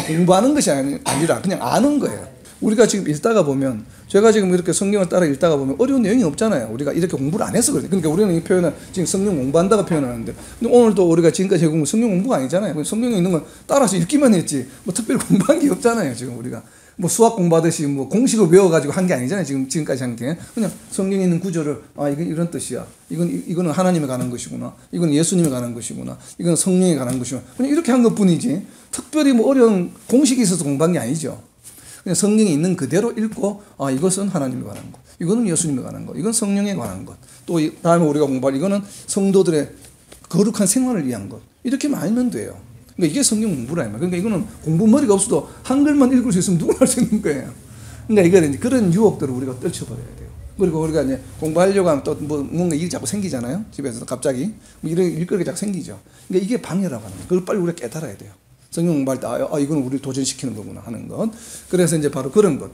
공부하는 것이 아니라 그냥 아는 거예요. 우리가 지금 읽다가 보면, 제가 지금 이렇게 성경을 따라 읽다가 보면 어려운 내용이 없잖아요. 우리가 이렇게 공부를 안 해서 그래요. 그러니까 우리는 이 표현을 지금 성경 공부한다고 표현하는데, 근데 오늘도 우리가 지금까지 해본 성경 공부가 아니잖아요. 성경에 있는 건 따라서 읽기만 했지 뭐 특별히 공부한 게 없잖아요. 지금 우리가 뭐 수학 공부하듯이 뭐 공식을 외워가지고 한 게 아니잖아요. 지금까지 한 게. 그냥 성경에 있는 구절을, 아, 이건 이런 뜻이야. 이거는 하나님에 관한 것이구나. 이건 예수님에 관한 것이구나. 이건 성령에 관한 것이구나. 그냥 이렇게 한 것 뿐이지. 특별히 뭐 어려운 공식이 있어서 공부한 게 아니죠. 그냥 성경에 있는 그대로 읽고, 아, 이것은 하나님에 관한 것. 이거는 예수님에 관한 것. 이건 성령에 관한 것. 또 다음에 우리가 공부할 이거는 성도들의 거룩한 생활을 위한 것. 이렇게만 알면 돼요. 그러니까 이게 성경 공부라. 그러니까 이거는 공부머리가 없어도 한글만 읽을 수 있으면 누구나 할 수 있는 거예요. 그러니까 이게 그런 유혹들을 우리가 떨쳐버려야 돼요. 그리고 우리가 이제 공부하려고 하면 또 뭐 뭔가 일이 자꾸 생기잖아요. 집에서 갑자기 뭐 이런 일거리가 자꾸 생기죠. 그러니까 이게 방해라고 하는 거예요. 그걸 빨리 우리가 깨달아야 돼요. 성경 공부할 때, 이건 우리를 도전시키는 거구나 하는 것. 그래서 이제 바로 그런 것.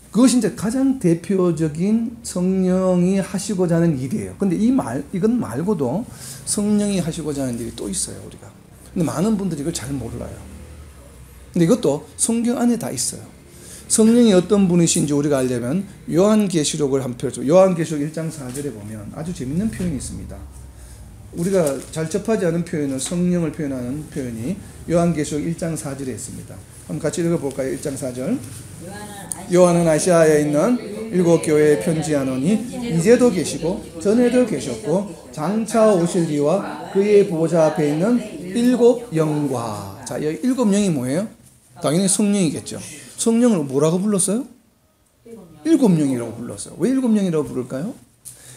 그것이 이제 가장 대표적인 성령이 하시고자 하는 일이에요. 근데 이건 말고도 성령이 하시고자 하는 일이 또 있어요, 우리가. 근데 많은 분들이 이걸 잘 몰라요. 근데 이것도 성경 안에 다 있어요. 성령이 어떤 분이신지 우리가 알려면 요한계시록을 한번 펼쳐. 요한계시록 1장 4절에 보면 아주 재밌는 표현이 있습니다. 우리가 잘 접하지 않은 표현을, 성령을 표현하는 표현이 요한계시록 1장 4절에 있습니다. 한번 같이 읽어볼까요? 1장 4절. 요한은 아시아에 있는 7 교회에 편지하노니 이제도 계시고 전에도 계셨고 장차 오실 이와 그의 보좌 앞에 있는 7 영과. 자, 여기 7 영이 뭐예요? 당연히 성령이겠죠. 성령을 뭐라고 불렀어요? 7 영이라고 불렀어요. 왜 7 영이라고 부를까요?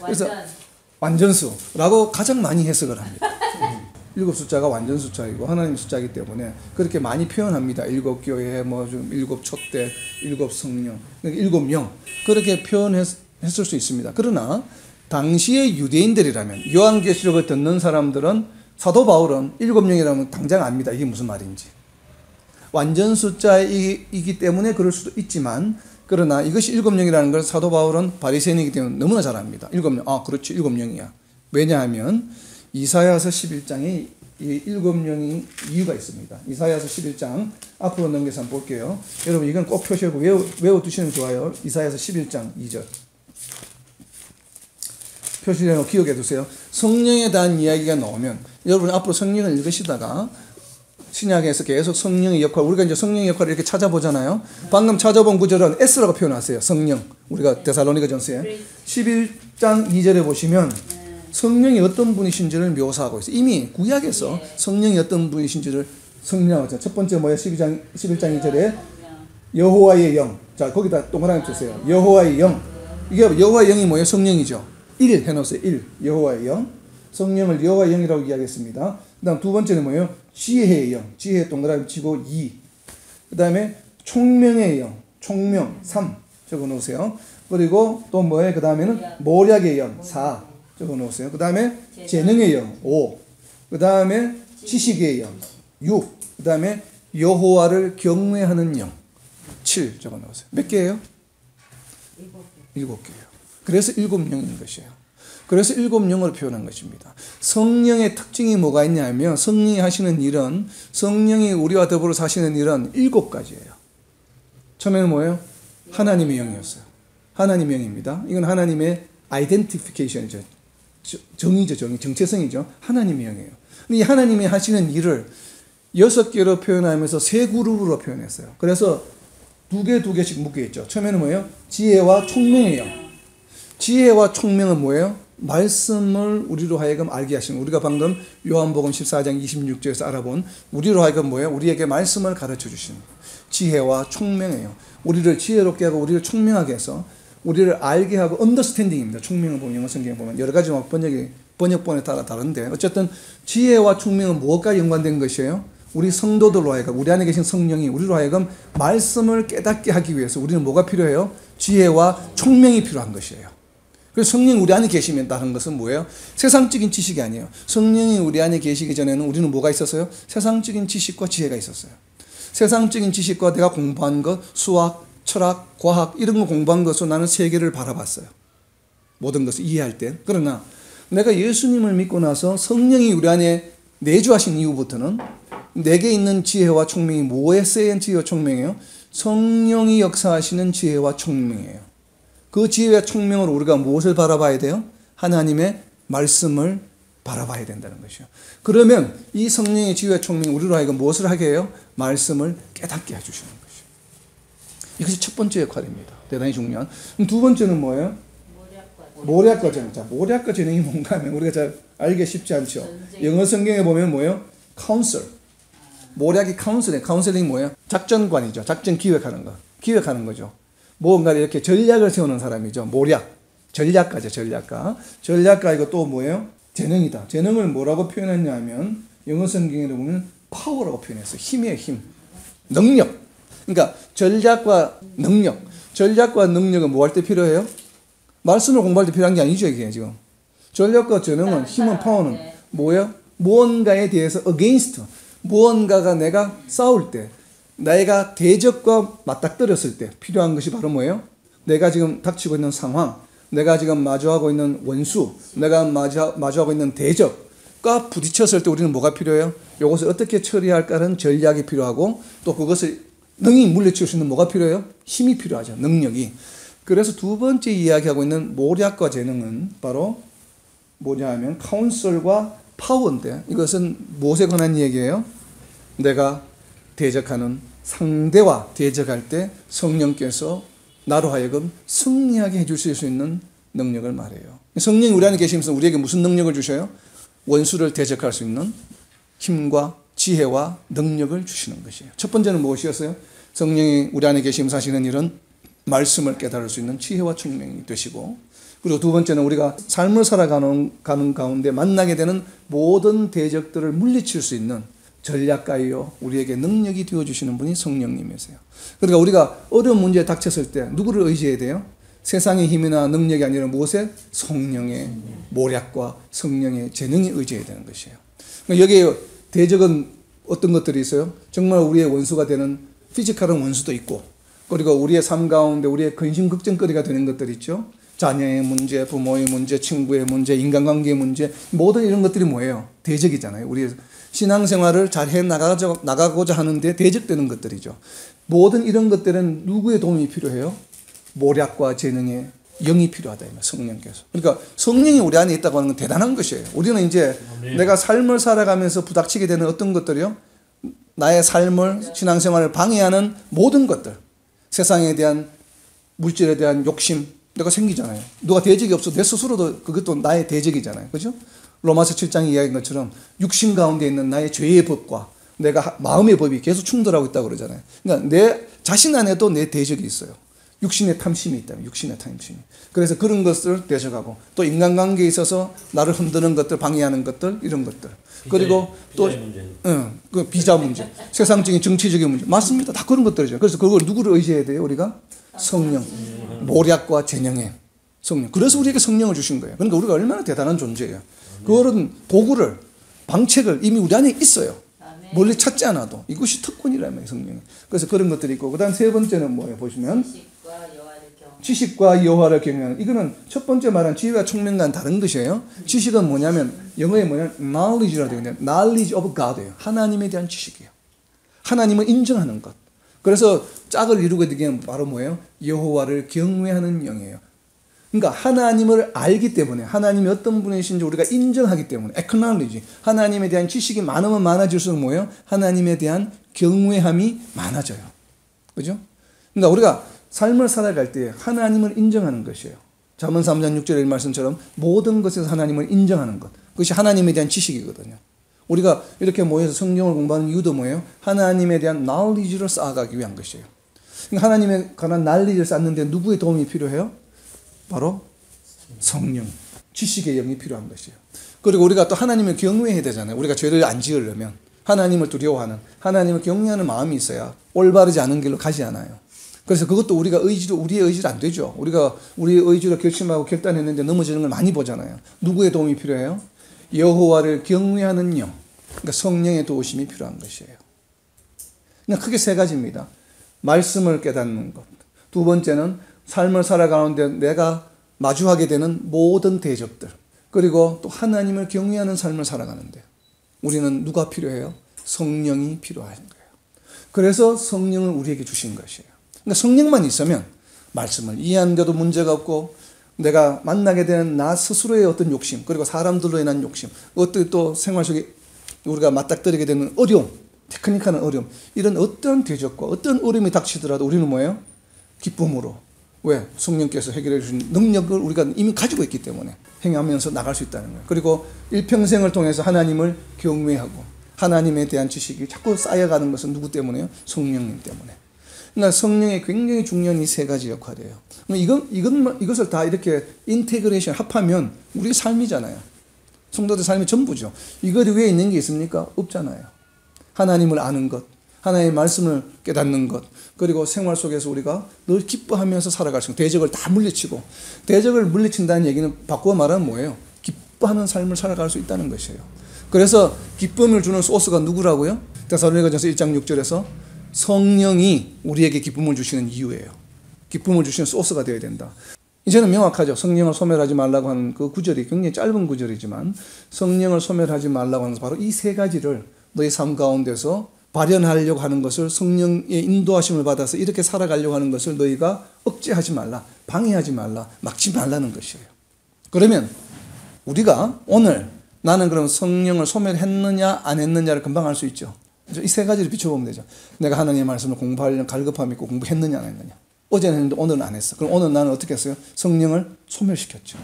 그래서 완전수라고 가장 많이 해석을 합니다. 7 숫자가 완전 숫자이고 하나님 숫자이기 때문에 그렇게 많이 표현합니다. 7 교회, 뭐 좀 7 촛대, 7 성령, 7 영 그렇게 표현했을 수 있습니다. 그러나 당시의 유대인들이라면, 요한계시록을 듣는 사람들은, 사도 바울은 7 영이라면 당장 압니다. 이게 무슨 말인지. 완전 숫자이기 때문에 그럴 수도 있지만, 그러나 이것이 7 영이라는 걸 사도 바울은 바리새인이기 때문에 너무나 잘 압니다. 7 영, 그렇지, 7 영이야. 왜냐하면 이사야서 11장에 이 7 영이 이유가 있습니다. 이사야서 11장 앞으로 넘겨서 한번 볼게요. 여러분 이건 꼭 표시하고 외워두시면 좋아요. 이사야서 11장 2절 표시해놓고 기억해 두세요. 성령에 대한 이야기가 나오면 여러분 앞으로 성령을 읽으시다가 신약에서 계속 성령의 역할, 우리가 이제 성령의 역할을 이렇게 찾아보잖아요. 방금 찾아본 구절은 S라고 표현하세요. 성령. 우리가 데살로니가전서에 11장 2절에 보시면 성령이 어떤 분이신지를 묘사하고 있어요. 이미 구약에서 성령이 어떤 분이신지를 성령하죠. 첫 번째 뭐야? 11장 2절에 여호와의 영. 자, 거기다 동그라미 주세요. 여호와의 영. 이게 여호와의 영이 뭐예요? 성령이죠. 1 해놓으세요. 1. 여호와의 영. 성령을 여호와의 영이라고 이야기했습니다. 그 다음 두 번째는 뭐예요? 지혜의 영. 지혜 동그라미 치고 2. 그 다음에 총명의 영. 총명 3. 적어 놓으세요. 그리고 또 뭐예요? 그 다음에는 모략의 영 4. 적어 놓으세요. 그 다음에 재능의 영 5. 그 다음에 지식의 영 6. 그 다음에 여호와를 경외하는 영 7. 적어 놓으세요. 몇 개예요? 7개예요. 그래서 7 영인 것이에요. 그래서 7 영으로 표현한 것입니다. 성령의 특징이 뭐가 있냐면, 성령이 하시는 일은, 성령이 우리와 더불어 사시는 일은 7가지예요. 처음에는 뭐예요? 하나님의 영이었어요. 하나님의 영입니다. 이건 하나님의 아이덴티피케이션이죠. 정의죠, 정체성이죠. 하나님의 영이에요. 근데 이 하나님이 하시는 일을 6개로 표현하면서 3그룹으로 표현했어요. 그래서 2개씩 묶여있죠. 처음에는 뭐예요? 지혜와 총명의 영. 지혜와 총명은 뭐예요? 말씀을 우리로 하여금 알게 하시는, 우리가 방금 요한복음 14장 26절에서 알아본 우리로 하여금 뭐예요? 우리에게 말씀을 가르쳐 주시는 지혜와 총명이에요. 우리를 지혜롭게 하고 우리를 총명하게 해서 우리를 알게 하고, 언더스탠딩입니다. 총명을 보면, 영어 성경에 보면 여러 가지 번역본에 따라 다른데, 어쨌든 지혜와 총명은 무엇과 연관된 것이에요? 우리 성도들로 하여금, 우리 안에 계신 성령이 우리로 하여금 말씀을 깨닫게 하기 위해서 우리는 뭐가 필요해요? 지혜와 총명이 필요한 것이에요. 그래서 성령이 우리 안에 계시면 다른 것은 뭐예요? 세상적인 지식이 아니에요. 성령이 우리 안에 계시기 전에는 우리는 뭐가 있었어요? 세상적인 지식과 지혜가 있었어요. 세상적인 지식과 내가 공부한 것, 수학, 철학, 과학 이런 거 공부한 것으로 나는 세계를 바라봤어요. 모든 것을 이해할 때. 그러나 내가 예수님을 믿고 나서 성령이 우리 안에 내주하신 이후부터는 내게 있는 지혜와 총명이 뭐에 쓰인 지혜와 총명이에요? 성령이 역사하시는 지혜와 총명이에요. 그 지혜와 총명으로 우리가 무엇을 바라봐야 돼요? 하나님의 말씀을 바라봐야 된다는 것이요. 그러면 이 성령의 지혜와 총명이 우리로 하여금 무엇을 하게 해요? 말씀을 깨닫게 해주시는 것이요. 이것이 첫 번째 역할입니다. 대단히 중요한. 그럼 두 번째는 뭐예요? 모략과 재능. 자, 모략과 재능이 뭔가 하면 우리가 잘 알기 쉽지 않죠. 영어 성경에 보면 뭐예요? 카운슬. 모략이 카운슬링. 카운슬링이 뭐예요? 작전관이죠. 작전 기획하는 거. 기획하는 거죠. 뭔가 이렇게 전략을 세우는 사람이죠. 모략. 전략가죠. 전략가. 전략가이고 또 뭐예요? 재능이다. 재능을 뭐라고 표현했냐 하면 영어 성경에 보면 파워라고 표현했어요. 힘이에요. 힘. 능력. 그러니까 전략과 능력. 전략과 능력은 뭐 할 때 필요해요? 말씀을 공부할 때 필요한 게 아니죠. 이게 지금. 전략과 재능은 힘은 파워는 뭐예요? 무언가에 대해서 against. 무언가가 내가 싸울 때 내가 대적과 맞닥뜨렸을 때 필요한 것이 바로 뭐예요? 내가 지금 닥치고 있는 상황, 내가 지금 마주하고 있는 원수, 내가 마주하고 있는 대적과 부딪혔을 때 우리는 뭐가 필요해요? 이것을 어떻게 처리할까는 전략이 필요하고 또 그것을 능히 물리칠 수 있는 뭐가 필요해요? 힘이 필요하죠. 능력이. 그래서 두 번째 이야기하고 있는 모략과 재능은 바로 뭐냐 하면 카운슬과 파워인데 이것은 무엇에 관한 얘기예요? 내가 대적하는 상대와 대적할 때 성령께서 나로 하여금 승리하게 해주실 수 있는 능력을 말해요. 성령이 우리 안에 계시면서 우리에게 무슨 능력을 주셔요? 원수를 대적할 수 있는 힘과 지혜와 능력을 주시는 것이에요. 첫 번째는 무엇이었어요? 성령이 우리 안에 계시면서 하시는 일은 말씀을 깨달을 수 있는 지혜와 총명이 되시고, 그리고 두 번째는 우리가 삶을 살아가는 가운데 만나게 되는 모든 대적들을 물리칠 수 있는 전략가이요 우리에게 능력이 되어주시는 분이 성령님이세요. 그러니까 우리가 어려운 문제에 닥쳤을 때 누구를 의지해야 돼요? 세상의 힘이나 능력이 아니라 무엇에? 성령의 모략과 성령의 재능에 의지해야 되는 것이에요. 그러니까 여기에 대적은 어떤 것들이 있어요? 정말 우리의 원수가 되는 피지컬한 원수도 있고, 그리고 우리의 삶 가운데 우리의 근심 걱정거리가 되는 것들 있죠. 자녀의 문제, 부모의 문제, 친구의 문제, 인간관계의 문제, 모든 이런 것들이 뭐예요? 대적이잖아요. 우리의 신앙생활을 잘 해나가고자 하는데 대적되는 것들이죠. 모든 이런 것들은 누구의 도움이 필요해요? 모략과 재능의 영이 필요하다. 성령께서. 그러니까 성령이 우리 안에 있다고 하는 건 대단한 것이에요. 우리는 이제 내가 삶을 살아가면서 부닥치게 되는 어떤 것들이요? 나의 삶을, 신앙생활을 방해하는 모든 것들. 세상에 대한, 물질에 대한 욕심, 내가 생기잖아요. 누가 대적이 없어 내 스스로도 그것도 나의 대적이잖아요. 그죠? 로마서 7장에 이야기한 것처럼 육신 가운데 있는 나의 죄의 법과 내가 마음의 법이 계속 충돌하고 있다고 그러잖아요. 그러니까 내 자신 안에도 내 대적이 있어요. 육신의 탐심이 있다면 육신의 탐심이. 그래서 그런 것을 대적하고 또 인간관계에 있어서 나를 흔드는 것들, 방해하는 것들, 이런 것들. 그리고 또 그 비자 문제, 세상적인 정치적인 문제. 맞습니다. 다 그런 것들이죠. 그래서 그걸 누구를 의지해야 돼요? 우리가 성령, 모략과 재능의 성령. 그래서 우리에게 성령을 주신 거예요. 그러니까 우리가 얼마나 대단한 존재예요. 그거는 도구를, 방책을 이미 우리 안에 있어요. 멀리 찾지 않아도 이것이 특권이라면 성령이. 그래서 그런 것들이 있고, 그다음 세 번째는 뭐예요? 보시면 지식과 여호와를 경외하는. 이거는 첫 번째 말한 지혜와 총명과는 다른 것이에요. 지식은 뭐냐면 영어에 뭐냐면 knowledge라고 되어 있는데 knowledge of God예요. 하나님에 대한 지식이에요. 하나님을 인정하는 것. 그래서 짝을 이루게 되기는 바로 뭐예요? 여호와를 경외하는 영이에요. 그러니까 하나님을 알기 때문에, 하나님이 어떤 분이신지 우리가 인정하기 때문에, acknowledge, 하나님에 대한 지식이 많으면 많아질수록 뭐예요? 하나님에 대한 경외함이 많아져요. 그죠? 그러니까 우리가 삶을 살아갈 때 하나님을 인정하는 것이에요. 잠언 3장 6절의 말씀처럼 모든 것에서 하나님을 인정하는 것. 그것이 하나님에 대한 지식이거든요. 우리가 이렇게 모여서 성경을 공부하는 이유도 뭐예요? 하나님에 대한 knowledge를 쌓아가기 위한 것이에요. 그러니까 하나님에 관한 knowledge를 쌓는데 누구의 도움이 필요해요? 바로 성령, 지식의 영이 필요한 것이에요. 그리고 우리가 또 하나님을 경외해야 되잖아요. 우리가 죄를 안 지으려면 하나님을 두려워하는, 하나님을 경외하는 마음이 있어야 올바르지 않은 길로 가지 않아요. 그래서 그것도 우리의 의지로 안 되죠. 우리가 우리의 의지로 결심하고 결단했는데 넘어지는 걸 많이 보잖아요. 누구의 도움이 필요해요? 여호와를 경외하는 영, 그러니까 성령의 도우심이 필요한 것이에요. 그냥 크게 세 가지입니다. 말씀을 깨닫는 것. 두 번째는 삶을 살아가는데 내가 마주하게 되는 모든 대적들. 그리고 또 하나님을 경외하는 삶을 살아가는데 우리는 누가 필요해요? 성령이 필요한 거예요. 그래서 성령을 우리에게 주신 것이에요. 그러니까 성령만 있으면 말씀을 이해하는데도 문제가 없고 내가 만나게 되는 나 스스로의 어떤 욕심, 그리고 사람들로 인한 욕심, 어떤 또 생활 속에 우리가 맞닥뜨리게 되는 어려움, 테크닉한 어려움, 이런 어떤 대적과 어떤 어려움이 닥치더라도 우리는 뭐예요? 기쁨으로. 왜? 성령께서 해결해 주신 능력을 우리가 이미 가지고 있기 때문에 행하면서 나갈 수 있다는 거예요. 그리고 일평생을 통해서 하나님을 경외하고 하나님에 대한 지식이 자꾸 쌓여가는 것은 누구 때문에요? 성령님 때문에. 그러니까 성령의 굉장히 중요한 이 세 가지 역할이에요. 이것을 다 이렇게 인테그레이션 합하면 우리 삶이잖아요. 성도들 삶이 전부죠. 이것 위에 있는 게 있습니까? 없잖아요. 하나님을 아는 것, 하나님의 말씀을 깨닫는 것, 그리고 생활 속에서 우리가 늘 기뻐하면서 살아갈 수 있는 대적을 다 물리치고, 대적을 물리친다는 얘기는 바꾸어 말하면 뭐예요? 기뻐하는 삶을 살아갈 수 있다는 것이에요. 그래서 기쁨을 주는 소스가 누구라고요? 데살로니가전서 1장 6절에서 성령이 우리에게 기쁨을 주시는 이유예요. 기쁨을 주시는 소스가 되어야 된다. 이제는 명확하죠. 성령을 소멸하지 말라고 하는 그 구절이 굉장히 짧은 구절이지만 성령을 소멸하지 말라고 하는 바로 이 세 가지를 너희 삶 가운데서 발현하려고 하는 것을, 성령의 인도하심을 받아서 이렇게 살아가려고 하는 것을 너희가 억제하지 말라, 방해하지 말라, 막지 말라는 것이에요. 그러면 우리가 오늘 나는 그럼 성령을 소멸했느냐 안 했느냐를 금방 알 수 있죠. 이 세 가지를 비춰보면 되죠. 내가 하나님의 말씀을 공부하려는 갈급함이 있고 공부했느냐 안 했느냐. 어제는 했는데 오늘은 안 했어. 그럼 오늘 나는 어떻게 했어요? 성령을 소멸시켰죠.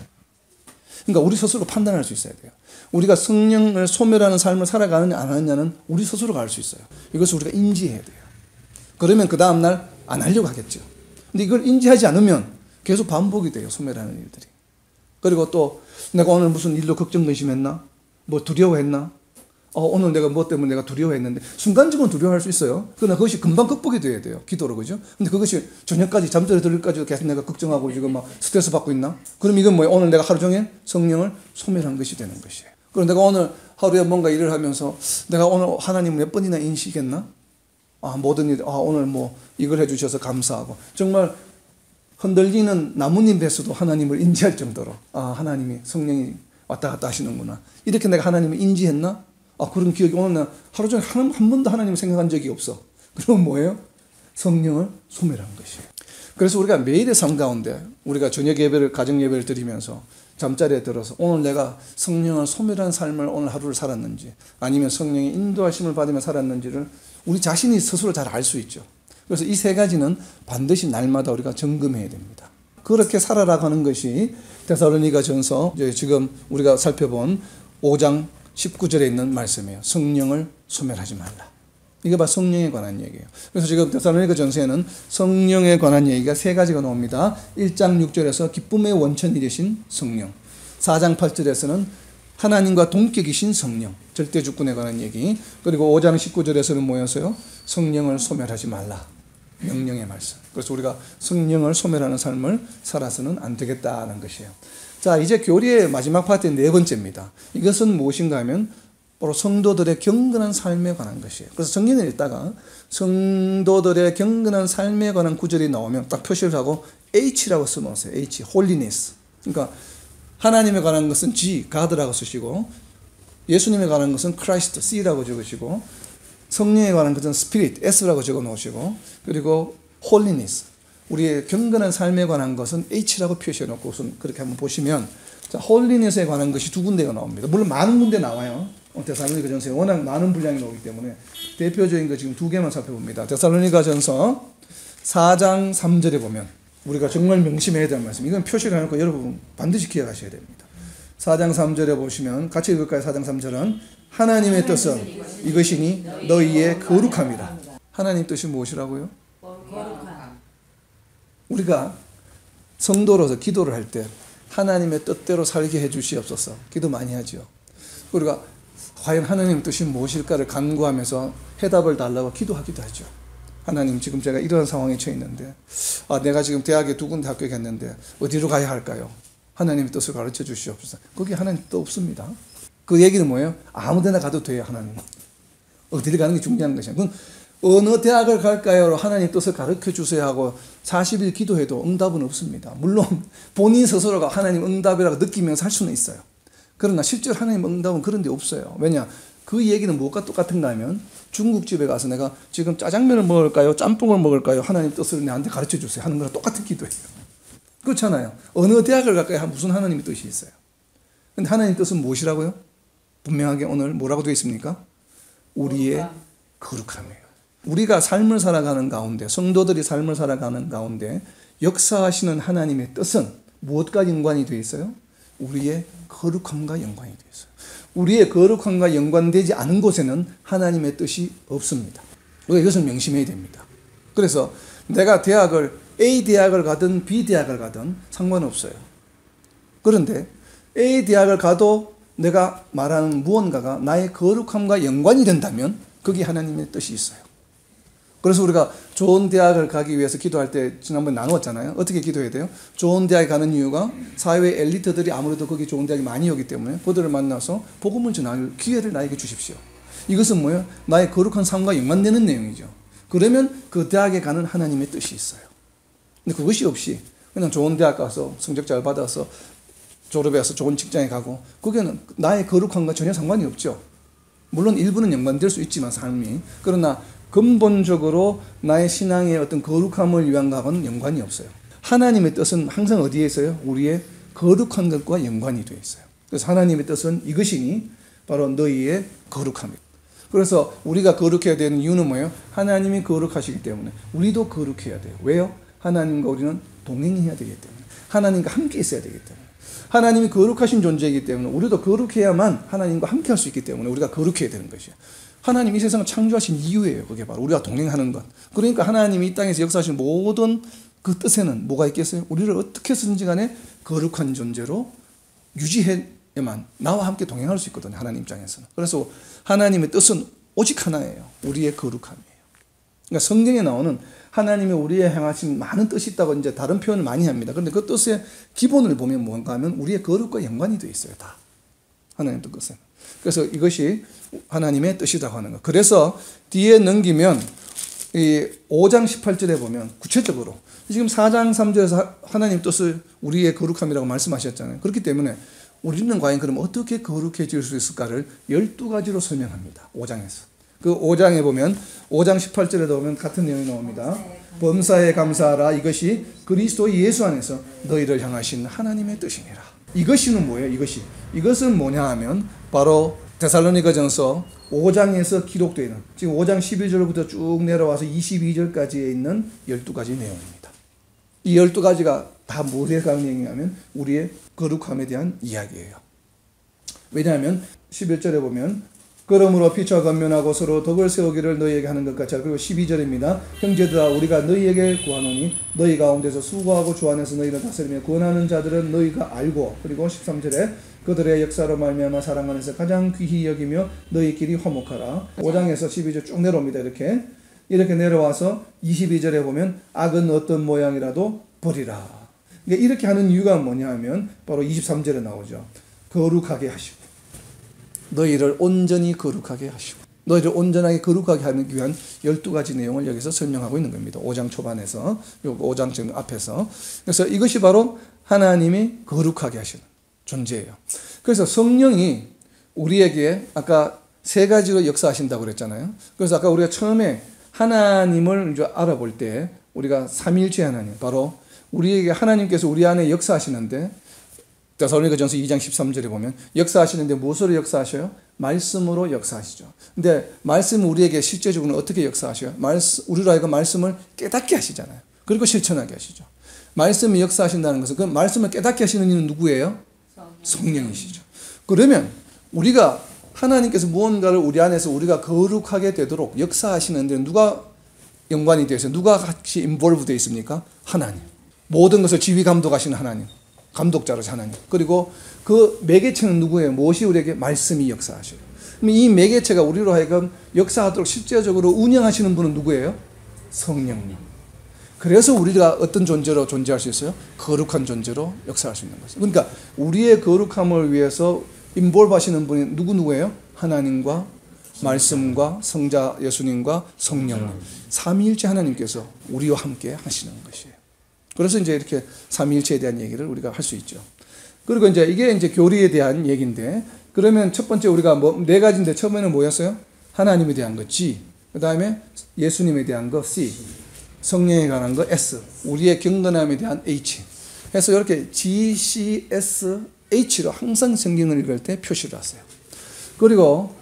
그러니까 우리 스스로 판단할 수 있어야 돼요. 우리가 성령을 소멸하는 삶을 살아가느냐 안 하느냐는 우리 스스로가 알 수 있어요. 이것을 우리가 인지해야 돼요. 그러면 그 다음날 안 하려고 하겠죠. 근데 이걸 인지하지 않으면 계속 반복이 돼요. 소멸하는 일들이. 그리고 또 내가 오늘 무슨 일로 걱정 근심했나? 뭐 두려워했나? 오늘 내가 뭐 때문에 내가 두려워했는데, 순간적으로 두려워할 수 있어요. 그러나 그것이 금방 극복이 돼야 돼요. 기도로, 그죠? 근데 그것이 저녁까지 잠자리 들기까지 계속 내가 걱정하고 지금 막 스트레스 받고 있나? 그럼 이건 뭐예요? 오늘 내가 하루 종일 성령을 소멸한 것이 되는 것이에요. 그럼 내가 오늘 하루에 뭔가 일을 하면서 내가 오늘 하나님을 몇 번이나 인식했나? 모든 일, 오늘 뭐 이걸 해주셔서 감사하고, 정말 흔들리는 나뭇잎 뱃서도 하나님을 인지할 정도로, 하나님이 성령이 왔다 갔다 하시는구나. 이렇게 내가 하나님을 인지했나? 그런 기억이 오늘 나 하루 종일 한 번도 하나님을 생각한 적이 없어. 그럼 뭐예요? 성령을 소멸한 것이에요. 그래서 우리가 매일의 삶 가운데 우리가 저녁 예배를, 가정 예배를 드리면서 잠자리에 들어서 오늘 내가 성령을 소멸한 삶을 오늘 하루를 살았는지, 아니면 성령의 인도하심을 받으며 살았는지를 우리 자신이 스스로 잘 알 수 있죠. 그래서 이 세 가지는 반드시 날마다 우리가 점검해야 됩니다. 그렇게 살아라고 하는 것이 데살로니가전서 지금 우리가 살펴본 5장 19절에 있는 말씀이에요. 성령을 소멸하지 말라. 이게 바로 성령에 관한 얘기예요. 그래서 지금 데살로니가전서에는 성령에 관한 얘기가 세 가지가 나옵니다. 1장 6절에서 기쁨의 원천이 되신 성령, 4장 8절에서는 하나님과 동격이신 성령, 절대 주권에 관한 얘기, 그리고 5장 19절에서는 뭐였어요? 성령을 소멸하지 말라. 명령의 말씀. 그래서 우리가 성령을 소멸하는 삶을 살아서는 안 되겠다는 것이에요. 자, 이제 교리의 마지막 파트의 네 번째입니다. 이것은 무엇인가 하면 바로 성도들의 경건한 삶에 관한 것이에요. 그래서 성경을 읽다가 성도들의 경건한 삶에 관한 구절이 나오면 딱 표시를 하고 H라고 써놓으세요. H, holiness. 그러니까 하나님에 관한 것은 G, God라고 쓰시고, 예수님에 관한 것은 Christ, C라고 적으시고, 성령에 관한 것은 Spirit, S라고 적어 놓으시고, 그리고 holiness, 우리의 경건한 삶에 관한 것은 H라고 표시해 놓고 우선 그렇게 한번 보시면, 자, holiness에 관한 것이 두 군데가 나옵니다. 물론 많은 군데 나와요. 데살로니가전서에 워낙 많은 분량이 나오기 때문에 대표적인 거 지금 두 개만 살펴봅니다. 데살로니가전서 4장 3절에 보면 우리가 정말 명심해야 될 말씀, 이건 표시를 해놓고 여러분 반드시 기억하셔야 됩니다. 4장 3절에 보시면 같이 읽을까요? 4장 3절은 하나님의 뜻은 이것이니 너희의 거룩함이라. 하나님 뜻이 무엇이라고요? 거룩함. 우리가 성도로서 기도를 할 때 하나님의 뜻대로 살게 해주시옵소서 기도 많이 하죠. 우리가 과연 하나님의 뜻이 무엇일까를 간구하면서 해답을 달라고 기도하기도 하죠. 하나님 지금 제가 이런 상황에 처해 있는데 내가 지금 대학에 두 군데 합격했는데 어디로 가야 할까요? 하나님의 뜻을 가르쳐 주시옵소서. 거기 하나님 뜻 없습니다. 그 얘기는 뭐예요? 아무 데나 가도 돼요. 하나님은. 어디를 가는 게 중요한 것이야. 그건 어느 대학을 갈까요? 하나님 뜻을 가르쳐 주세요 하고 40일 기도해도 응답은 없습니다. 물론 본인 스스로가 하나님 응답이라고 느끼면서 할 수는 있어요. 그러나 실제로 하나님 응답은 그런 데 없어요. 왜냐? 그 얘기는 무엇과 똑같은가 하면 중국집에 가서 내가 지금 짜장면을 먹을까요? 짬뽕을 먹을까요? 하나님 뜻을 내한테 가르쳐 주세요 하는 거랑 똑같은 기도예요. 그렇잖아요. 어느 대학을 갈까요? 무슨 하나님의 뜻이 있어요. 근데 하나님 뜻은 무엇이라고요? 분명하게 오늘 뭐라고 되어 있습니까? 우리의 거룩함이에요. 우리가 삶을 살아가는 가운데, 성도들이 삶을 살아가는 가운데 역사하시는 하나님의 뜻은 무엇과 연관이 되어 있어요? 우리의 거룩함과 연관이 되어 있어요. 우리의 거룩함과 연관되지 않은 곳에는 하나님의 뜻이 없습니다. 우리가 이것을 명심해야 됩니다. 그래서 내가 A 대학을 가든 B 대학을 가든 상관없어요. 그런데 A 대학을 가도 내가 말하는 무언가가 나의 거룩함과 연관이 된다면 거기 하나님의 뜻이 있어요. 그래서 우리가 좋은 대학을 가기 위해서 기도할 때 지난번에 나누었잖아요. 어떻게 기도해야 돼요? 좋은 대학에 가는 이유가 사회 엘리트들이 아무래도 거기 좋은 대학이 많이 오기 때문에 그들을 만나서 복음을 전할 기회를 나에게 주십시오. 이것은 뭐예요? 나의 거룩한 삶과 연관되는 내용이죠. 그러면 그 대학에 가는 하나님의 뜻이 있어요. 근데 그것이 없이 그냥 좋은 대학 가서 성적 잘 받아서 졸업해서 좋은 직장에 가고 거기는 나의 거룩함과 전혀 상관이 없죠. 물론 일부는 연관될 수 있지만 삶이. 그러나 근본적으로 나의 신앙의 어떤 거룩함을 위한 것과는 연관이 없어요. 하나님의 뜻은 항상 어디에 있어요? 우리의 거룩한 것과 연관이 되어 있어요. 그래서 하나님의 뜻은 이것이니 바로 너희의 거룩함이다. 그래서 우리가 거룩해야 되는 이유는 뭐예요? 하나님이 거룩하시기 때문에 우리도 거룩해야 돼요. 왜요? 하나님과 우리는 동행해야 되기 때문에, 하나님과 함께 있어야 되기 때문에, 하나님이 거룩하신 존재이기 때문에 우리도 거룩해야만 하나님과 함께 할 수 있기 때문에 우리가 거룩해야 되는 것이에요. 하나님이 이 세상을 창조하신 이유예요. 그게 바로 우리가 동행하는 것. 그러니까 하나님이 이 땅에서 역사하신 모든 그 뜻에는 뭐가 있겠어요? 우리를 어떻게 해서든지 간에 거룩한 존재로 유지해야만 나와 함께 동행할 수 있거든요. 하나님 입장에서는. 그래서 하나님의 뜻은 오직 하나예요. 우리의 거룩함이에요. 그러니까 성경에 나오는 하나님이 우리에 향하신 많은 뜻이 있다고 이제 다른 표현을 많이 합니다. 그런데 그 뜻의 기본을 보면 뭔가 하면 우리의 거룩과 연관이 되어 있어요. 다. 하나님 뜻은. 그래서 이것이 하나님의 뜻이라고 하는 거. 그래서 뒤에 넘기면 이 5장 18절에 보면 구체적으로 지금 4장 3절에서 하나님 뜻을 우리의 거룩함이라고 말씀하셨잖아요. 그렇기 때문에 우리는 과연 그럼 어떻게 거룩해질 수 있을까를 12가지로 설명합니다. 5장에서. 그 5장에 보면 5장 18절에도 보면 같은 내용이 나옵니다. 범사에 감사하라. 이것이 그리스도 예수 안에서 너희를 향하신 하나님의 뜻이니라. 이것이는 뭐예요? 이것은 뭐냐 하면 바로 데살로니가전서 5장에서 기록되어 있는 지금 5장 11절부터 쭉 내려와서 22절까지에 있는 12가지 내용입니다. 이 12가지가 다 무엇에 관한 내용이냐면 우리의 거룩함에 대한 이야기예요. 왜냐하면 11절에 보면 그러므로 피차 건면하고 서로 덕을 세우기를 너희에게 하는 것 같이. 그리고 12절입니다. 형제들아 우리가 너희에게 구하노니 너희 가운데서 수고하고 주 안에서 너희를 다스리며 구원하는 자들은 너희가 알고. 그리고 13절에 그들의 역사로 말미암아 사랑 안에서 가장 귀히 여기며 너희끼리 화목하라. 5장에서 12절 쭉 내려옵니다. 이렇게 내려와서 22절에 보면 악은 어떤 모양이라도 버리라. 이렇게 하는 이유가 뭐냐 하면 바로 23절에 나오죠. 거룩하게 하시고 너희를 온전히 거룩하게 하시고 너희를 온전하게 거룩하게 하기 위한 12가지 내용을 여기서 설명하고 있는 겁니다. 5장 초반에서 5장 지금 앞에서. 그래서 이것이 바로 하나님이 거룩하게 하시는 존재예요. 그래서 성령이 우리에게 아까 3가지로 역사하신다고 그랬잖아요. 그래서 아까 우리가 처음에 하나님을 이제 알아볼 때 우리가 삼위일체 하나님, 바로 우리에게 하나님께서 우리 안에 역사하시는데 데살로니가전서 2장 13절에 보면 역사하시는데 무엇으로 역사하셔요? 말씀으로 역사하시죠. 근데 말씀은 우리에게 실제적으로 어떻게 역사하셔요? 우리로 하여금 말씀을 깨닫게 하시잖아요. 그리고 실천하게 하시죠. 말씀이 역사하신다는 것은 그 말씀을 깨닫게 하시는 이는 누구예요? 성령이시죠. 그러면 우리가 하나님께서 무언가를 우리 안에서 우리가 거룩하게 되도록 역사하시는데 누가 연관이 되어 있어요? 누가 같이 인볼브 되어 있습니까? 하나님. 모든 것을 지휘 감독하시는 하나님. 감독자로서 하나님. 그리고 그 매개체는 누구예요? 무엇이 우리에게 말씀이 역사하셔요. 그럼 이 매개체가 우리로 하여금 역사하도록 실제적으로 운영하시는 분은 누구예요? 성령님. 그래서 우리가 어떤 존재로 존재할 수 있어요? 거룩한 존재로 역사할 수 있는 거죠. 그러니까 우리의 거룩함을 위해서 인볼브 하시는 분이 누구예요? 하나님과 말씀과 성자 예수님과 성령님. 삼위일체 하나님께서 우리와 함께 하시는 것이에요. 그래서 이제 이렇게 삼위일체에 대한 얘기를 우리가 할 수 있죠. 그리고 이제 이게 이제 교리에 대한 얘기인데, 그러면 첫 번째 우리가 네 가지인데 처음에는 뭐였어요? 하나님에 대한 거 G, 그 다음에 예수님에 대한 거 C, 성령에 관한 거 S, 우리의 경건함에 대한 H 해서 이렇게 G, C, S, H로 항상 성경을 읽을 때 표시를 하세요. 그리고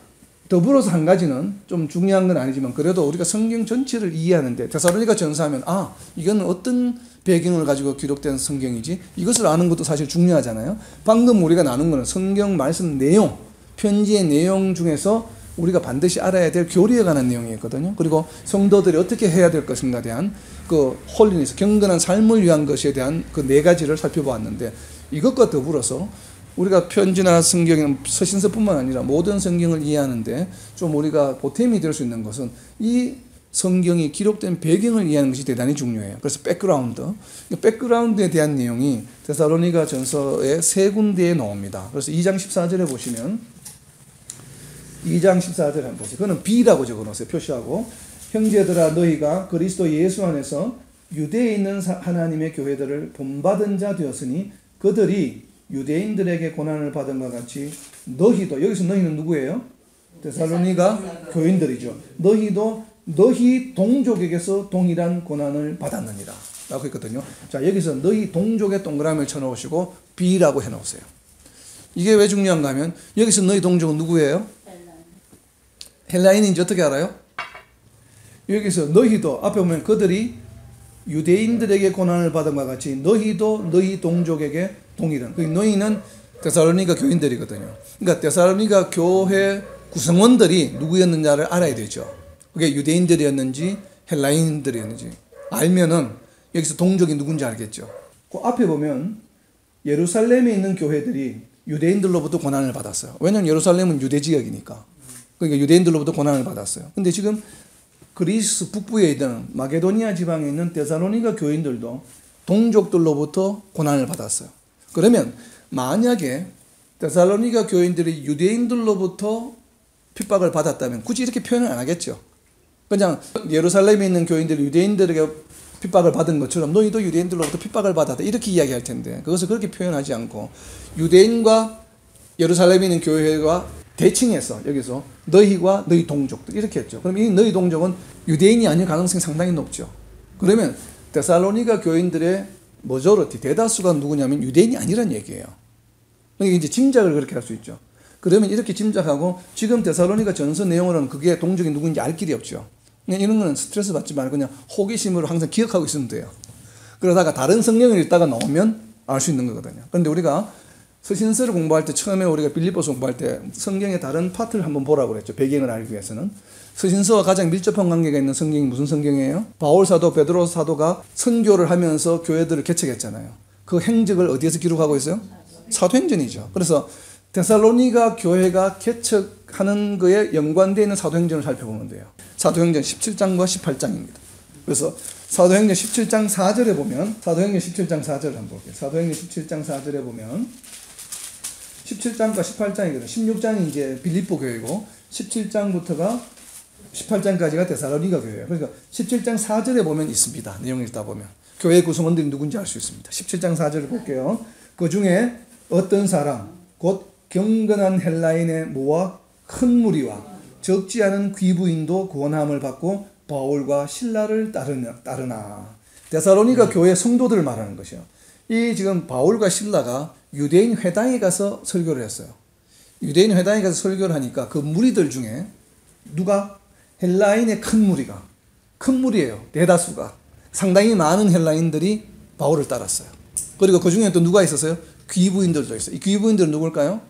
더불어서 한 가지는 좀 중요한 건 아니지만 그래도 우리가 성경 전체를 이해하는데 데살로니가 전서하면 이건 어떤 배경을 가지고 기록된 성경이지, 이것을 아는 것도 사실 중요하잖아요. 방금 우리가 나눈 거는 성경 말씀 내용, 편지의 내용 중에서 우리가 반드시 알아야 될 교리에 관한 내용이었거든요. 그리고 성도들이 어떻게 해야 될 것인가에 대한 그 홀리니스, 경건한 삶을 위한 것에 대한 그 네 가지를 살펴보았는데, 이것과 더불어서 우리가 편지나 성경이나 서신서뿐만 아니라 모든 성경을 이해하는데 좀 우리가 보탬이 될 수 있는 것은 이 성경이 기록된 배경을 이해하는 것이 대단히 중요해요. 그래서 백그라운드에 대한 내용이 데살로니가 전서의 세 군데에 나옵니다. 그래서 2장 14절에 보시면 2장 14절에 한번 보세요. 그거는 B라고 적어놓으세요. 표시하고, 형제들아 너희가 그리스도 예수 안에서 유대에 있는 하나님의 교회들을 본받은 자 되었으니 그들이 유대인들에게 고난을 받은 것 같이 너희도, 여기서 너희는 누구예요? 데살로니가 교인들이죠. 너희도 너희 동족에게서 동일한 고난을 받았느니라 라고 했거든요. 자, 여기서 너희 동족의 동그라미를 쳐놓으시고 B라고 해놓으세요. 이게 왜 중요한가 하면 여기서 너희 동족은 누구예요? 헬라인인지 어떻게 알아요? 여기서 너희도 앞에 보면 그들이 유대인들에게 고난을 받은 것 같이 너희도 너희 동족에게 동일한, 그 너희는 데살로니가 교인들이거든요. 그러니까 데살로니가 교회 구성원들이 누구였느냐를 알아야 되죠. 그게 유대인들이었는지 헬라인들이었는지 알면은 여기서 동족이 누군지 알겠죠. 그 앞에 보면 예루살렘에 있는 교회들이 유대인들로부터 고난을 받았어요. 왜냐하면 예루살렘은 유대 지역이니까. 그러니까 유대인들로부터 고난을 받았어요. 근데 지금 그리스 북부에 있는 마게도니아 지방에 있는 데살로니가 교인들도 동족들로부터 고난을 받았어요. 그러면 만약에 데살로니가 교인들이 유대인들로부터 핍박을 받았다면 굳이 이렇게 표현을 안 하겠죠. 그냥 예루살렘에 있는 교인들이 유대인들에게 핍박을 받은 것처럼 너희도 유대인들로부터 핍박을 받았다 이렇게 이야기할 텐데, 그것을 그렇게 표현하지 않고 유대인과 예루살렘에 있는 교회가 대칭해서 여기서 너희와 너희 동족들 이렇게 했죠. 그럼 이 너희 동족은 유대인이 아닐 가능성이 상당히 높죠. 그러면 데살로니가 교인들의 머저리티, 대다수가 누구냐면 유대인이 아니란 얘기예요. 그러니까 이제 짐작을 그렇게 할 수 있죠. 그러면 이렇게 짐작하고 지금 데살로니가 전서 내용으로는 그게 동족이 누군지 알 길이 없죠. 그냥 이런 거는 스트레스 받지 말고 그냥 호기심으로 항상 기억하고 있으면 돼요. 그러다가 다른 성경을 읽다가 나오면 알 수 있는 거거든요. 그런데 우리가 서신서를 공부할 때 처음에 우리가 빌립보서 공부할 때 성경의 다른 파트를 한번 보라고 그랬죠. 배경을 알기 위해서는. 서신서와 가장 밀접한 관계가 있는 성경이 무슨 성경이에요? 바울 사도, 베드로 사도가 선교를 하면서 교회들을 개척했잖아요. 그 행적을 어디에서 기록하고 있어요? 사도행전이죠. 그래서 데살로니가 교회가 개척하는 거에 연관되어 있는 사도행전을 살펴보면 돼요. 사도행전 17장과 18장입니다. 그래서 사도행전 17장 4절에 보면, 사도행전 17장 4절을 한번 볼게요. 사도행전 17장 4절에 보면 17장과 18장이거든요. 16장이 이제 빌립보 교회고 17장부터가 18장까지가 데살로니가 교회예요. 그러니까 17장 4절에 보면 있습니다. 내용을 읽다 보면 교회 구성원들이 누군지 알 수 있습니다. 17장 4절을 볼게요. 그 중에 어떤 사람 곧 경건한 헬라인의 모아 큰 무리와 적지 않은 귀부인도 구원함을 받고 바울과 실라를 따르나. 데살로니가 교회 성도들을 말하는 것이요. 이 지금 바울과 실라가 유대인 회당에 가서 설교를 했어요. 유대인 회당에 가서 설교를 하니까 그 무리들 중에 누가 헬라인의 큰 무리가, 큰 무리예요. 대다수가 상당히 많은 헬라인들이 바울을 따랐어요. 그리고 그 중에 또 누가 있었어요? 귀부인들도 있어요. 이 귀부인들은 누굴까요?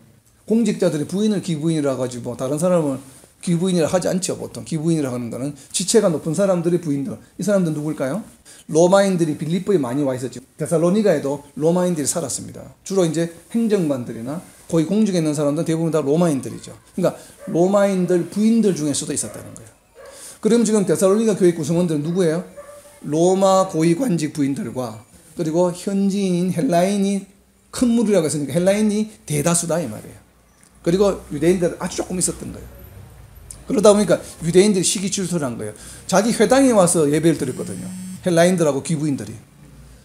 공직자들이 부인을 귀부인이라고 가지고 다른 사람을 귀부인이라 하지 않죠. 보통 귀부인이라고 하는 거는 지체가 높은 사람들의 부인들. 이 사람들은 누굴까요? 로마인들이 빌립보에 많이 와 있었죠. 데살로니가에도 로마인들이 살았습니다. 주로 이제 행정관들이나 거기 공직에 있는 사람들은 대부분 다 로마인들이죠. 그러니까 로마인들 부인들 중에서도 있었다는 거예요. 그럼 지금 데살로니가 교회 구성원들은 누구예요? 로마 고위 관직 부인들과 그리고 현지인 헬라인이 큰 무리라고 했으니까 헬라인이 대다수다 이 말이에요. 그리고 유대인들은 아주 조금 있었던 거예요. 그러다 보니까 유대인들이 시기 질투를 한 거예요. 자기 회당에 와서 예배를 드렸거든요. 헬라인들하고 귀부인들이.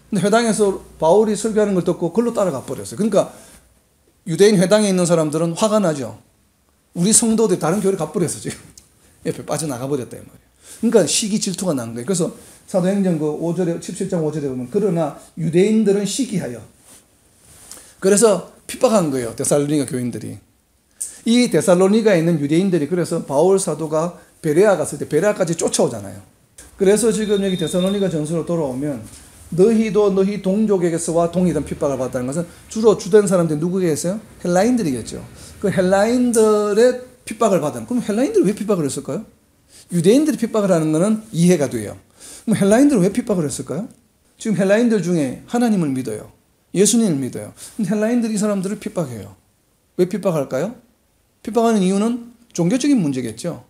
근데 회당에서 바울이 설교하는 걸 듣고 그걸로 따라가 버렸어요. 그러니까 유대인 회당에 있는 사람들은 화가 나죠. 우리 성도들이 다른 교회를 가버렸어 지금. 옆에 빠져나가 버렸다 이 말이에요. 그러니까 시기 질투가 난 거예요. 그래서 사도행전 그 5절에 17장 5절에 보면 그러나 유대인들은 시기하여 그래서 핍박한 거예요. 데살로니가 교인들이. 이 데살로니가에 있는 유대인들이 그래서 바울 사도가 베레아 갔을 때 베레아까지 쫓아오잖아요. 그래서 지금 여기 데살로니가 전서로 돌아오면 너희도 너희 동족에게서와 동일한 핍박을 받았다는 것은 주로 주된 사람들이 누구겠어요? 헬라인들이겠죠. 그 헬라인들의 핍박을 받은. 그럼 헬라인들이 왜 핍박을 했을까요? 유대인들이 핍박을 하는 것은 이해가 돼요. 그럼 헬라인들은 왜 핍박을 했을까요? 지금 헬라인들 중에 하나님을 믿어요. 예수님을 믿어요. 근데 헬라인들이 이 사람들을 핍박해요. 왜 핍박할까요? 핍박하는 이유는 종교적인 문제겠죠.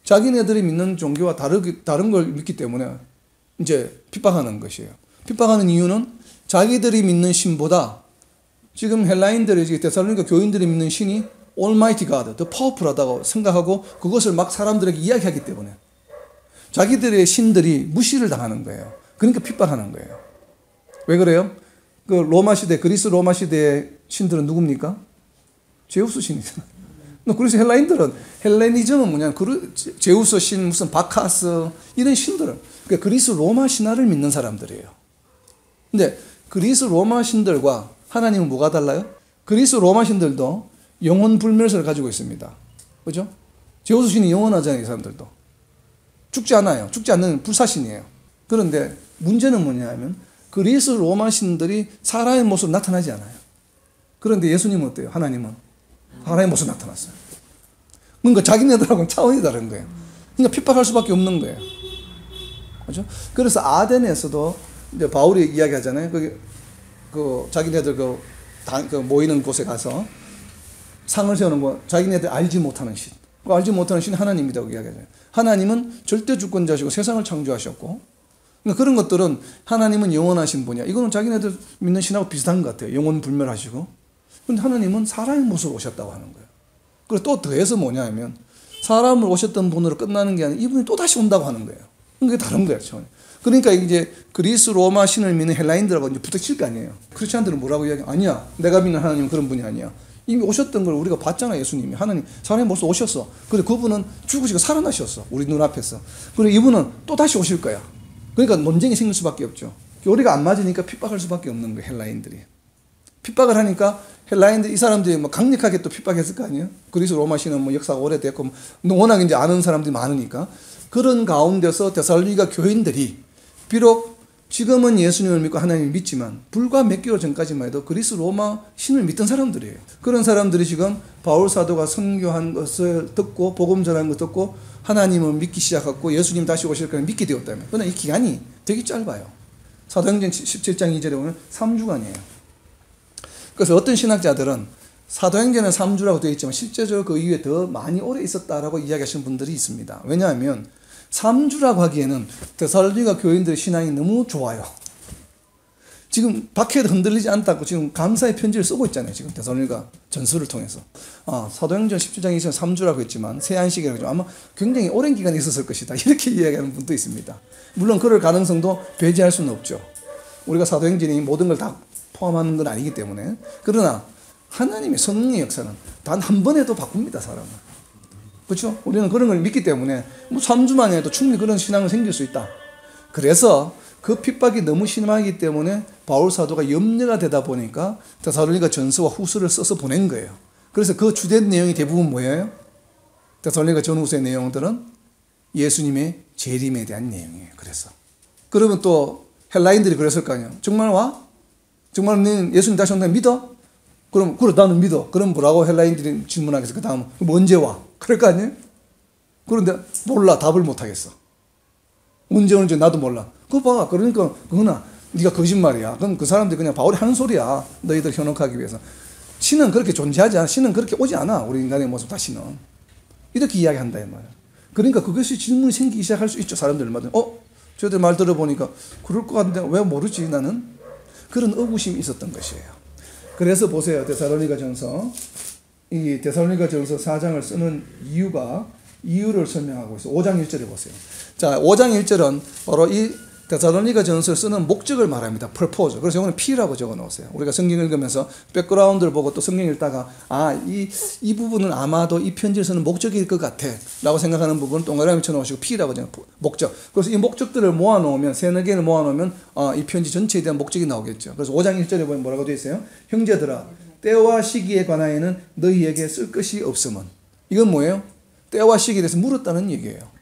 자기네들이 믿는 종교와 다른 걸 믿기 때문에 이제 핍박하는 것이에요. 핍박하는 이유는 자기들이 믿는 신보다 지금 헬라인들이 데살로니가 교인들이 믿는 신이 Almighty God, 더 파워풀하다고 생각하고 그것을 막 사람들에게 이야기하기 때문에 자기들의 신들이 무시를 당하는 거예요. 그러니까 핍박하는 거예요. 왜 그래요? 그 로마 시대, 그리스 로마 시대의 신들은 누굽니까? 제우스 신이잖아요. 그래서 헬라인들은 헬레니즘은 뭐냐? 제우스 신, 무슨 바카스 이런 신들은 그러니까 그리스 로마 신화를 믿는 사람들이에요. 근데 그리스 로마 신들과 하나님은 뭐가 달라요? 그리스 로마 신들도 영혼 불멸설을 가지고 있습니다. 그죠? 제우스 신이 영원하잖아요, 이 사람들도. 죽지 않아요. 죽지 않는 불사신이에요. 그런데 문제는 뭐냐 하면 그리스 로마 신들이 사람의 모습으로 나타나지 않아요. 그런데 예수님은 어때요? 하나님은 사람의 모습으로 나타났어요. 그러니까 자기네들하고는 차원이 다른 거예요. 그러니까 핍박할 수밖에 없는 거예요. 그죠? 그래서 아덴에서도 이제 바울이 이야기하잖아요. 자기네들 모이는 곳에 가서 상을 세우는 거 자기네들 알지 못하는 신. 그 알지 못하는 신이 하나님이라고 이야기하잖아요. 하나님은 절대 주권자시고 세상을 창조하셨고 그러니까 그런 것들은 하나님은 영원하신 분이야. 이거는 자기네들 믿는 신하고 비슷한 것 같아요. 영원 불멸하시고. 그런데 하나님은 사람의 모습으로 오셨다고 하는 거예요. 그리고 또 더해서 뭐냐 하면 사람을 오셨던 분으로 끝나는 게 아니라 이분이 또 다시 온다고 하는 거예요. 그게 다른 거예요. 그러니까 이제 그리스 로마 신을 믿는 헬라인들하고 이제 부딪힐 거 아니에요. 크리스찬들은 뭐라고 이야기해요? 아니야. 내가 믿는 하나님은 그런 분이 아니야. 이미 오셨던 걸 우리가 봤잖아. 예수님이. 하나님 사람의 모습으로 오셨어. 그래 그분은 죽으시고 살아나셨어. 우리 눈앞에서. 그리고 이분은 또 다시 오실 거야. 그러니까 논쟁이 생길 수밖에 없죠. 교리가 안 맞으니까 핍박할 수밖에 없는 거예요. 헬라인들이. 핍박을 하니까 헬라인들 이 사람들이 뭐 강력하게 또 핍박했을 거 아니에요. 그리스 로마 신은 뭐 역사가 오래됐고 워낙 이제 아는 사람들이 많으니까 그런 가운데서 데살로니가 교인들이 비록 지금은 예수님을 믿고 하나님을 믿지만 불과 몇 개월 전까지만 해도 그리스 로마 신을 믿던 사람들이에요. 그런 사람들이 지금 바울 사도가 선교한 것을 듣고 복음 전하는 것을 듣고 하나님을 믿기 시작했고 예수님 다시 오실 거를 믿게 되었다면 그러나 이 기간이 되게 짧아요. 사도행전 17장 2절에 보면 3주간이에요. 그래서 어떤 신학자들은 사도행전은 3주라고 되어 있지만 실제적으로 그 이후에 더 많이 오래 있었다라고 이야기하시는 분들이 있습니다. 왜냐하면 3주라고 하기에는 데살로니가 교인들의 신앙이 너무 좋아요. 지금 박해도 흔들리지 않다고 지금 감사의 편지를 쓰고 있잖아요. 지금 데살로니가 전서를 통해서. 사도행전 17장 2절 3주라고 했지만 세안식이라고 했지만 아마 굉장히 오랜 기간이 있었을 것이다. 이렇게 이야기하는 분도 있습니다. 물론 그럴 가능성도 배제할 수는 없죠. 우리가 사도행전이 모든 걸 다 포함하는 건 아니기 때문에. 그러나 하나님의 성령의 역사는 단 한 번에도 바꿉니다. 사람은. 그렇죠? 우리는 그런 걸 믿기 때문에 뭐 3주만 해도 충분히 그런 신앙을 생길 수 있다. 그래서 그 핍박이 너무 심하기 때문에 바울 사도가 염려가 되다 보니까 데살로니가 전서와 후서를 써서 보낸 거예요. 그래서 그 주된 내용이 대부분 뭐예요? 데살로니가 전후서의 내용들은 예수님의 재림에 대한 내용이에요. 그래서 그러면 또 헬라인들이 그랬을 거 아니에요. 정말 와? 정말 너는 예수님 다시 온다는 믿어? 그럼 그래 나는 믿어. 그럼 뭐라고 헬라인들이 질문하겠어? 그 다음 언제 와? 그럴 거 아니에요? 그런데 몰라. 답을 못 하겠어. 언제 오는지 나도 몰라. 그거 봐. 그러니까 그거나 네가 거짓말이야. 그럼 그 사람들이 그냥 바울이 하는 소리야. 너희들 현혹하기 위해서. 신은 그렇게 존재하지 않아. 신은 그렇게 오지 않아. 우리 인간의 모습 다시는. 이렇게 이야기한다 이 말이야. 그러니까 그것이 질문이 생기기 시작할 수 있죠. 사람들 얼마든 저들 말 들어보니까 그럴 것 같은데 왜 모르지 나는? 그런 의구심이 있었던 것이에요. 그래서 보세요. 데살로니가전서 이 데살로니가전서 4장을 쓰는 이유를 설명하고 있어요. 5장 1절에 보세요. 자, 5장 1절은 바로 이 데살로니가전서를 쓰는 목적을 말합니다. purpose. 그래서 이거는 P라고 적어 놓으세요. 우리가 성경 읽으면서 백그라운드를 보고 또 성경 읽다가 이 부분은 아마도 이 편지를 쓰는 목적일 것 같아 라고 생각하는 부분은 동그라미 쳐놓으시고 P라고 적어 목적. 그래서 이 목적들을 모아놓으면 세네 개를 모아놓으면 이 편지 전체에 대한 목적이 나오겠죠. 그래서 5장 1절에 보면 뭐라고 되어 있어요? 형제들아 때와 시기에 관하여는 너희에게 쓸 것이 없음은. 이건 뭐예요? 때와 시기에 대해서 물었다는 얘기예요.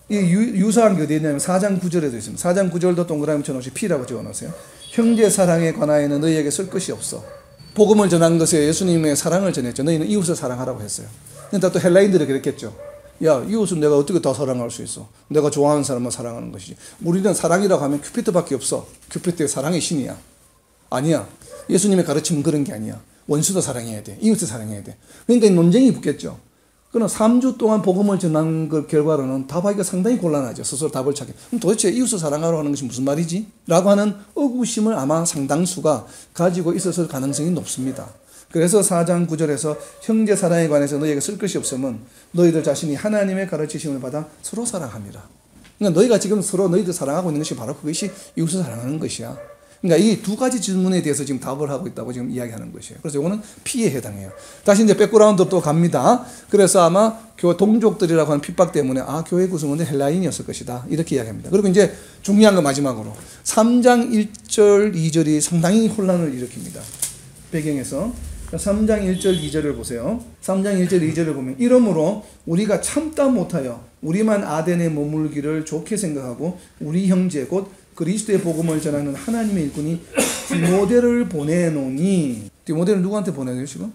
이 유사한 게 어디에 있냐면 4장 9절에도 있습니다. 4장 9절도 동그라미 쳐놓으시 P라고 적어놓으세요. 형제 사랑에 관하여는 너희에게 쓸 것이 없어. 복음을 전한 것에 예수님의 사랑을 전했죠. 너희는 이웃을 사랑하라고 했어요. 근데 또 헬라인들이 그랬겠죠. 야, 이웃은 내가 어떻게 더 사랑할 수 있어? 내가 좋아하는 사람만 사랑하는 것이지. 우리는 사랑이라고 하면 큐피드밖에 없어. 큐피드의 사랑의 신이야. 아니야. 예수님의 가르침은 그런 게 아니야. 원수도 사랑해야 돼. 이웃을 사랑해야 돼. 그러니까 논쟁이 붙겠죠. 그러나 3주 동안 복음을 전한 그 결과로는 답하기가 상당히 곤란하죠. 스스로 답을 찾기. 그럼 도대체 이웃을 사랑하라고 하는 것이 무슨 말이지? 라고 하는 의구심을 아마 상당수가 가지고 있었을 가능성이 높습니다. 그래서 4장 9절에서 형제 사랑에 관해서 너희에게 쓸 것이 없으면 너희들 자신이 하나님의 가르치심을 받아 서로 사랑합니다. 그러니까 너희가 지금 서로 너희들 사랑하고 있는 것이 바로 그것이 이웃을 사랑하는 것이야. 그러니까 이 두 가지 질문에 대해서 지금 답을 하고 있다고 지금 이야기하는 것이에요. 그래서 이거는 P에 해당해요. 다시 이제 백그라운드로 또 갑니다. 그래서 아마 동족들이라고 하는 핍박 때문에 교회 구성원은 헬라인이었을 것이다. 이렇게 이야기합니다. 그리고 이제 중요한 거 마지막으로 3장 1절 2절이 상당히 혼란을 일으킵니다. 배경에서 3장 1절 2절을 보세요. 3장 1절 2절을 보면 이러므로 우리가 참다 못하여 우리만 아덴에 머물기를 좋게 생각하고 우리 형제 곧 그리스도의 복음을 전하는 하나님의 일꾼이 디모데를 보내노니. 디모데를 누구한테 보내요 지금?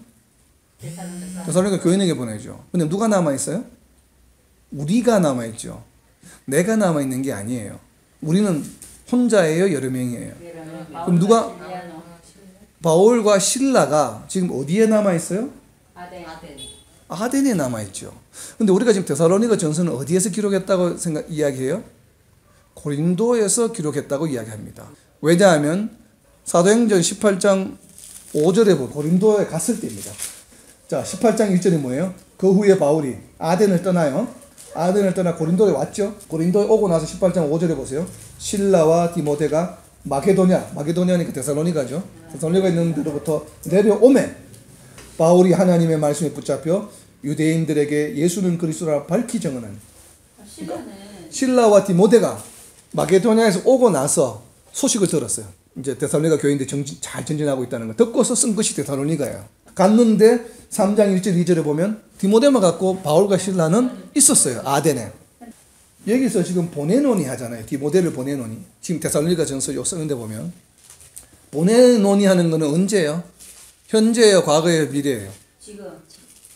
데살로니가 교인에게 보내죠. 근데 누가 남아있어요? 우리가 남아있죠. 내가 남아있는 게 아니에요. 우리는 혼자예요? 여러 명이에요? 그럼 누가? 바울과 실라가 지금 어디에 남아있어요? 아덴에 남아있죠. 근데 우리가 지금 데살로니가 전서는 어디에서 기록했다고 이야기해요? 고린도에서 기록했다고 이야기합니다. 왜냐하면 사도행전 18장 5절에 보면 고린도에 갔을 때입니다. 자, 18장 1절이 뭐예요? 그 후에 바울이 아덴을 떠나요. 아덴을 떠나 고린도에 왔죠. 고린도에 오고 나서 18장 5절에 보세요. 실라와 디모데가 마게도냐니까 데살로니가죠. 데살로니가 있는 데로부터 내려오매 바울이 하나님의 말씀에 붙잡혀 유대인들에게 예수는 그리스도라 밝히 증언한. 실라와 디모데가 마게도냐에서 오고 나서 소식을 들었어요. 이제 데살로니가 교인들이 잘 전진하고 있다는 걸 듣고서 쓴 것이 데살로니가예요. 갔는데 3장 1절 2절에 보면 디모데만 갖고 바울과 실라는 있었어요. 아덴에. 여기서 지금 보내노니 하잖아요. 디모데를 보내노니. 지금 데살로니가 전서 요 쓰는데 보면 보내노니 하는 거는 언제예요? 현재예요? 과거예요? 미래예요? 지금.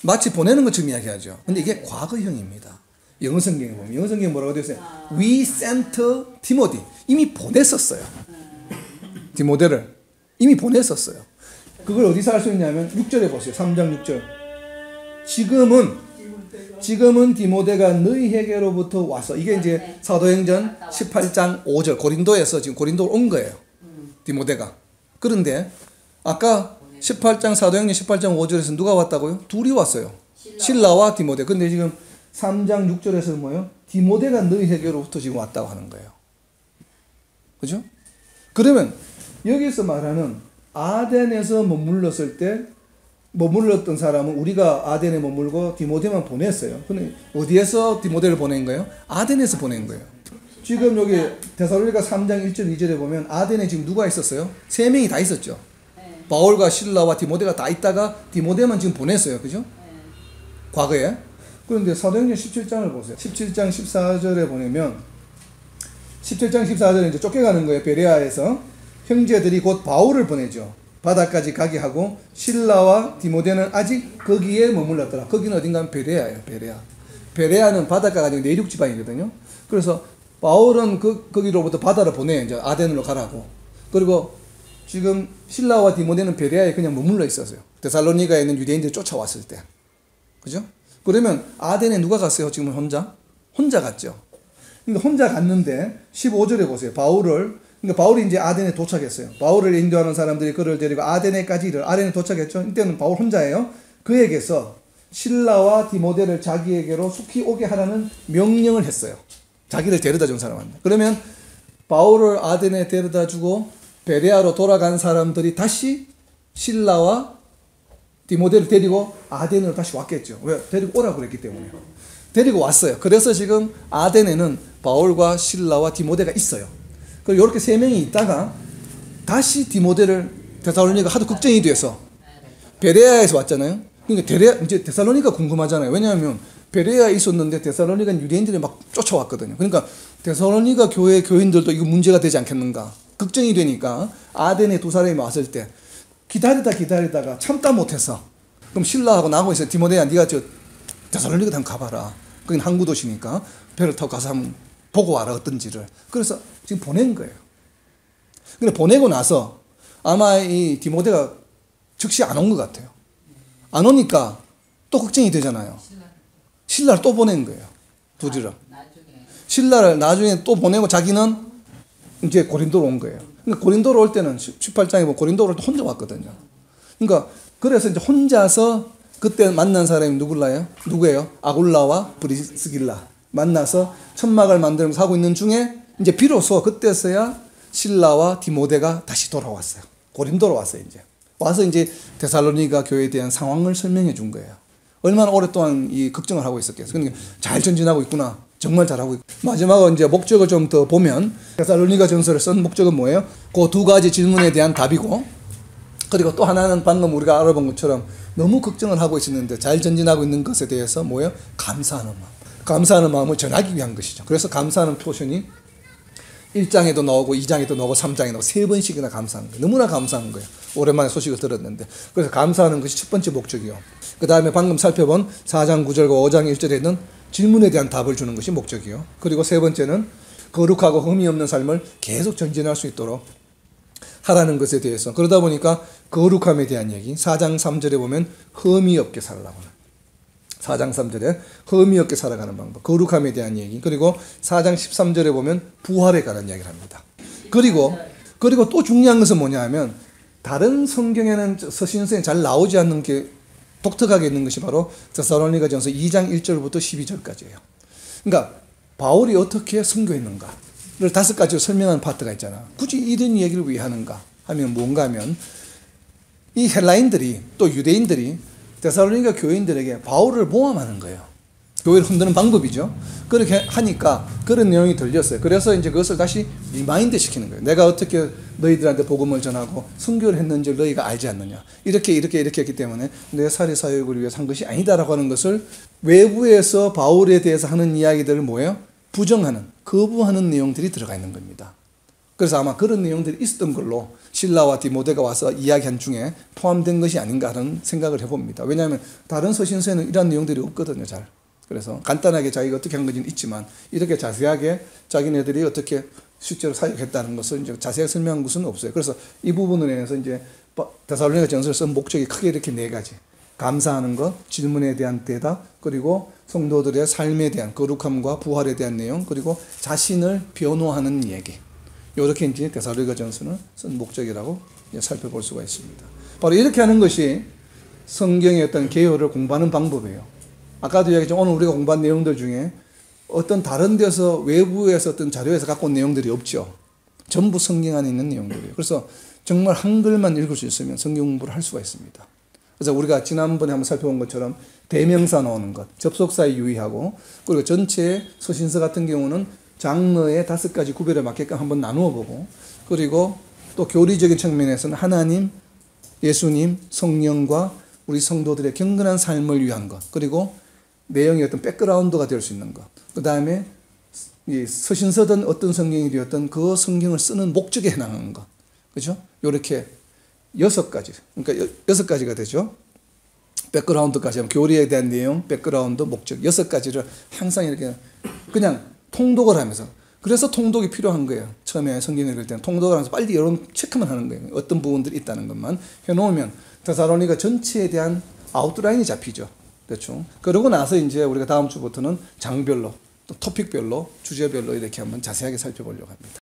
마치 보내는 것처럼 이야기하죠. 근데 이게 과거형입니다. 영어 성경에 보면 영어 성경에 뭐라고 되어 있어요? We sent Timothy. 이미 보냈었어요. 디모데를 이미 보냈었어요. 그걸 어디서 알 수 있냐면 6절에 보세요. 3장 6절. 지금은 디모데가 너희에게로부터 와서 이게 이제 사도행전 18장 5절 고린도에서 지금 고린도로 온 거예요. 디모데가. 그런데 아까 18장 사도행전 18장 5절에서 누가 왔다고요? 둘이 왔어요. 실라와 디모데. 근데 지금 3장 6절에서 뭐예요? 디모데가 너희에게로부터 지금 왔다고 하는 거예요. 그죠? 그러면 여기서 말하는 아덴에서 머물렀을 때 머물렀던 사람은 우리가 아덴에 머물고 디모데만 보냈어요. 근데 어디에서 디모데를 보낸 거예요? 아덴에서 보낸 거예요. 지금 여기 데살로니가 3장 1절 2절에 보면 아덴에 지금 누가 있었어요? 3명이 다 있었죠. 바울과 실라와 디모데가 다 있다가 디모데만 지금 보냈어요. 그죠? 과거에. 그런데 사도행전 17장을 보세요. 17장 14절에 보내면 17장 14절에 이제 쫓겨가는 거예요. 베레아에서 형제들이 곧 바울을 보내죠. 바다까지 가게 하고 실라와 디모데는 아직 거기에 머물렀더라. 거기는 어딘가 하면 베레아예요. 베레아는 바닷가가 아니고 내륙 지방이거든요. 그래서 바울은 거기로부터 바다를 보내 이제 아덴으로 가라고. 그리고 지금 실라와 디모데는 베레아에 그냥 머물러 있었어요. 데살로니가에 있는 유대인들이 쫓아왔을 때. 그죠? 그러면 아덴에 누가 갔어요? 지금 혼자 갔죠. 그러니까 혼자 갔는데 15절에 보세요. 그러니까 바울이 이제 아덴에 도착했어요. 바울을 인도하는 사람들이 그를 데리고 아덴에 도착했죠. 이때는 바울 혼자예요. 그에게서 실라와 디모데를 자기에게로 속히 오게 하라는 명령을 했어요. 자기를 데려다 준 사람한테. 그러면 바울을 아덴에 데려다 주고 베레아로 돌아간 사람들이 다시 실라와 디모데를 데리고 아덴으로 다시 왔겠죠. 왜? 데리고 오라고 그랬기 때문에. 데리고 왔어요. 그래서 지금 아덴에는 바울과 실라와 디모데가 있어요. 그리고 이렇게 세 명이 있다가 다시 디모데를 데살로니가 하도 걱정이 돼서 베레아에서 왔잖아요. 그러니까 이제 데살로니가 궁금하잖아요. 왜냐하면 베레아에 있었는데 데살로니가 유대인들이 막 쫓아왔거든요. 그러니까 데살로니가 교회 교인들도 이거 문제가 되지 않겠는가 걱정이 되니까 아덴에 두 사람이 왔을 때 기다리다가 참다 못해서 그럼 신라하고 나하고 있어요. 디모데야 네가 저 데살로니가 한번 가봐라. 거긴 항구 도시니까 배를 타고 가서 한번 보고 와라 어떤지를. 그래서 지금 보낸 거예요. 근데 보내고 나서 아마 이 디모데가 즉시 안 온 것 같아요. 안 오니까 또 걱정이 되잖아요. 신라를 또 보낸 거예요. 둘이를. 신라를 나중에 또 보내고 자기는 이제 고린도로 온 거예요. 그러니까 고린도로 올 때는 18장에 보면 고린도로 올 때 혼자 왔거든요. 그러니까 그래서 이제 혼자서 그때 만난 사람이 누구예요? 아굴라와 브리스길라 만나서 천막을 만들면서 하고 있는 중에 이제 비로소 그때서야 실라와 디모데가 다시 돌아왔어요. 고린도로 왔어요. 이제 와서 이제 데살로니가 교회에 대한 상황을 설명해 준 거예요. 얼마나 오랫동안 이 걱정을 하고 있었겠어요. 그러니까 잘 전진하고 있구나. 정말 잘하고 있고. 마지막으로 이제 목적을 좀 더 보면 데살로니가 전서를 쓴 목적은 뭐예요? 그 두 가지 질문에 대한 답이고, 그리고 또 하나는 방금 우리가 알아본 것처럼 너무 걱정을 하고 있었는데 잘 전진하고 있는 것에 대해서 뭐예요? 감사하는 마음. 감사하는 마음을 전하기 위한 것이죠. 그래서 감사하는 표현이 1장에도 나오고 2장에도 나오고 3장에 나오고 3번씩이나 감사하는 거예요. 너무나 감사한 거예요. 오랜만에 소식을 들었는데. 그래서 감사하는 것이 첫 번째 목적이요. 그 다음에 방금 살펴본 4장 9절과 5장 1절에는 질문에 대한 답을 주는 것이 목적이요. 그리고 세 번째는 거룩하고 흠이 없는 삶을 계속 전진할 수 있도록 하라는 것에 대해서. 그러다 보니까 거룩함에 대한 얘기 4장 3절에 보면 흠이 없게 살라고. 4장 3절에 흠이 없게 살아가는 방법, 거룩함에 대한 얘기. 그리고 4장 13절에 보면 부활에 관한 이야기를 합니다. 그리고 또 중요한 것은 뭐냐 하면 다른 성경에는 서신서에 잘 나오지 않는 게 독특하게 있는 것이 바로 데살로니가전서 2장 1절부터 12절까지예요. 그러니까 바울이 어떻게 선교했는가를 5가지로 설명하는 파트가 있잖아. 굳이 이런 얘기를 왜 하는가 하면 뭔가 하면 이 헬라인들이 또 유대인들이 데살로니가 교인들에게 바울을 모함하는 거예요. 교회를 흔드는 방법이죠. 그렇게 하니까 그런 내용이 들렸어요. 그래서 이제 그것을 다시 리마인드 시키는 거예요. 내가 어떻게 너희들한테 복음을 전하고 순교를 했는지 너희가 알지 않느냐. 이렇게 했기 때문에 내 사리 사역을 위해서 한 것이 아니다라고 하는 것을 외부에서 바울에 대해서 하는 이야기들을 뭐예요? 부정하는, 거부하는 내용들이 들어가 있는 겁니다. 그래서 아마 그런 내용들이 있었던 걸로 실라와 디모데가 와서 이야기한 중에 포함된 것이 아닌가 하는 생각을 해봅니다. 왜냐하면 다른 서신서에는 이런 내용들이 없거든요. 잘. 그래서 간단하게 자기가 어떻게 한 건지는 있지만 이렇게 자세하게 자기네들이 어떻게 실제로 사역했다는 것을 이제 자세히 설명한 것은 없어요. 그래서 이 부분에 대해서 이제 데살로니가 전서를 쓴 목적이 크게 이렇게 4가지. 감사하는 것, 질문에 대한 대답, 그리고 성도들의 삶에 대한 거룩함과 부활에 대한 내용, 그리고 자신을 변호하는 얘기. 이렇게 이제 데살로니가 전서는 쓴 목적이라고 살펴볼 수가 있습니다. 바로 이렇게 하는 것이 성경의 어떤 개요를 공부하는 방법이에요. 아까도 이야기했지만 오늘 우리가 공부한 내용들 중에 어떤 다른 데서 외부에서 어떤 자료에서 갖고 온 내용들이 없죠. 전부 성경 안에 있는 내용들이에요. 그래서 정말 한글만 읽을 수 있으면 성경 공부를 할 수가 있습니다. 그래서 우리가 지난번에 한번 살펴본 것처럼 대명사 나오는 것, 접속사에 유의하고, 그리고 전체 서신서 같은 경우는 장르의 5가지 구별에 맞게끔 한번 나누어 보고, 그리고 또 교리적인 측면에서는 하나님, 예수님, 성령과 우리 성도들의 경건한 삶을 위한 것, 그리고 내용의 어떤 백그라운드가 될 수 있는 것, 그 다음에 서신서든 어떤 성경이 되었든 그 성경을 쓰는 목적에 해당하는 것, 그죠? 요렇게 6가지, 그러니까 6가지가 되죠. 백그라운드까지 하면 교리에 대한 내용, 백그라운드, 목적 6가지를 항상 이렇게 그냥 통독을 하면서, 그래서 통독이 필요한 거예요. 처음에 성경 읽을 때는 통독을 하면서 빨리 이런 체크만 하는 거예요. 어떤 부분들이 있다는 것만 해놓으면 데살로니가 전체에 대한 아웃라인이 잡히죠. 그렇죠. 그러고 나서 이제 우리가 다음 주부터는 장별로 또 토픽별로 주제별로 이렇게 한번 자세하게 살펴보려고 합니다.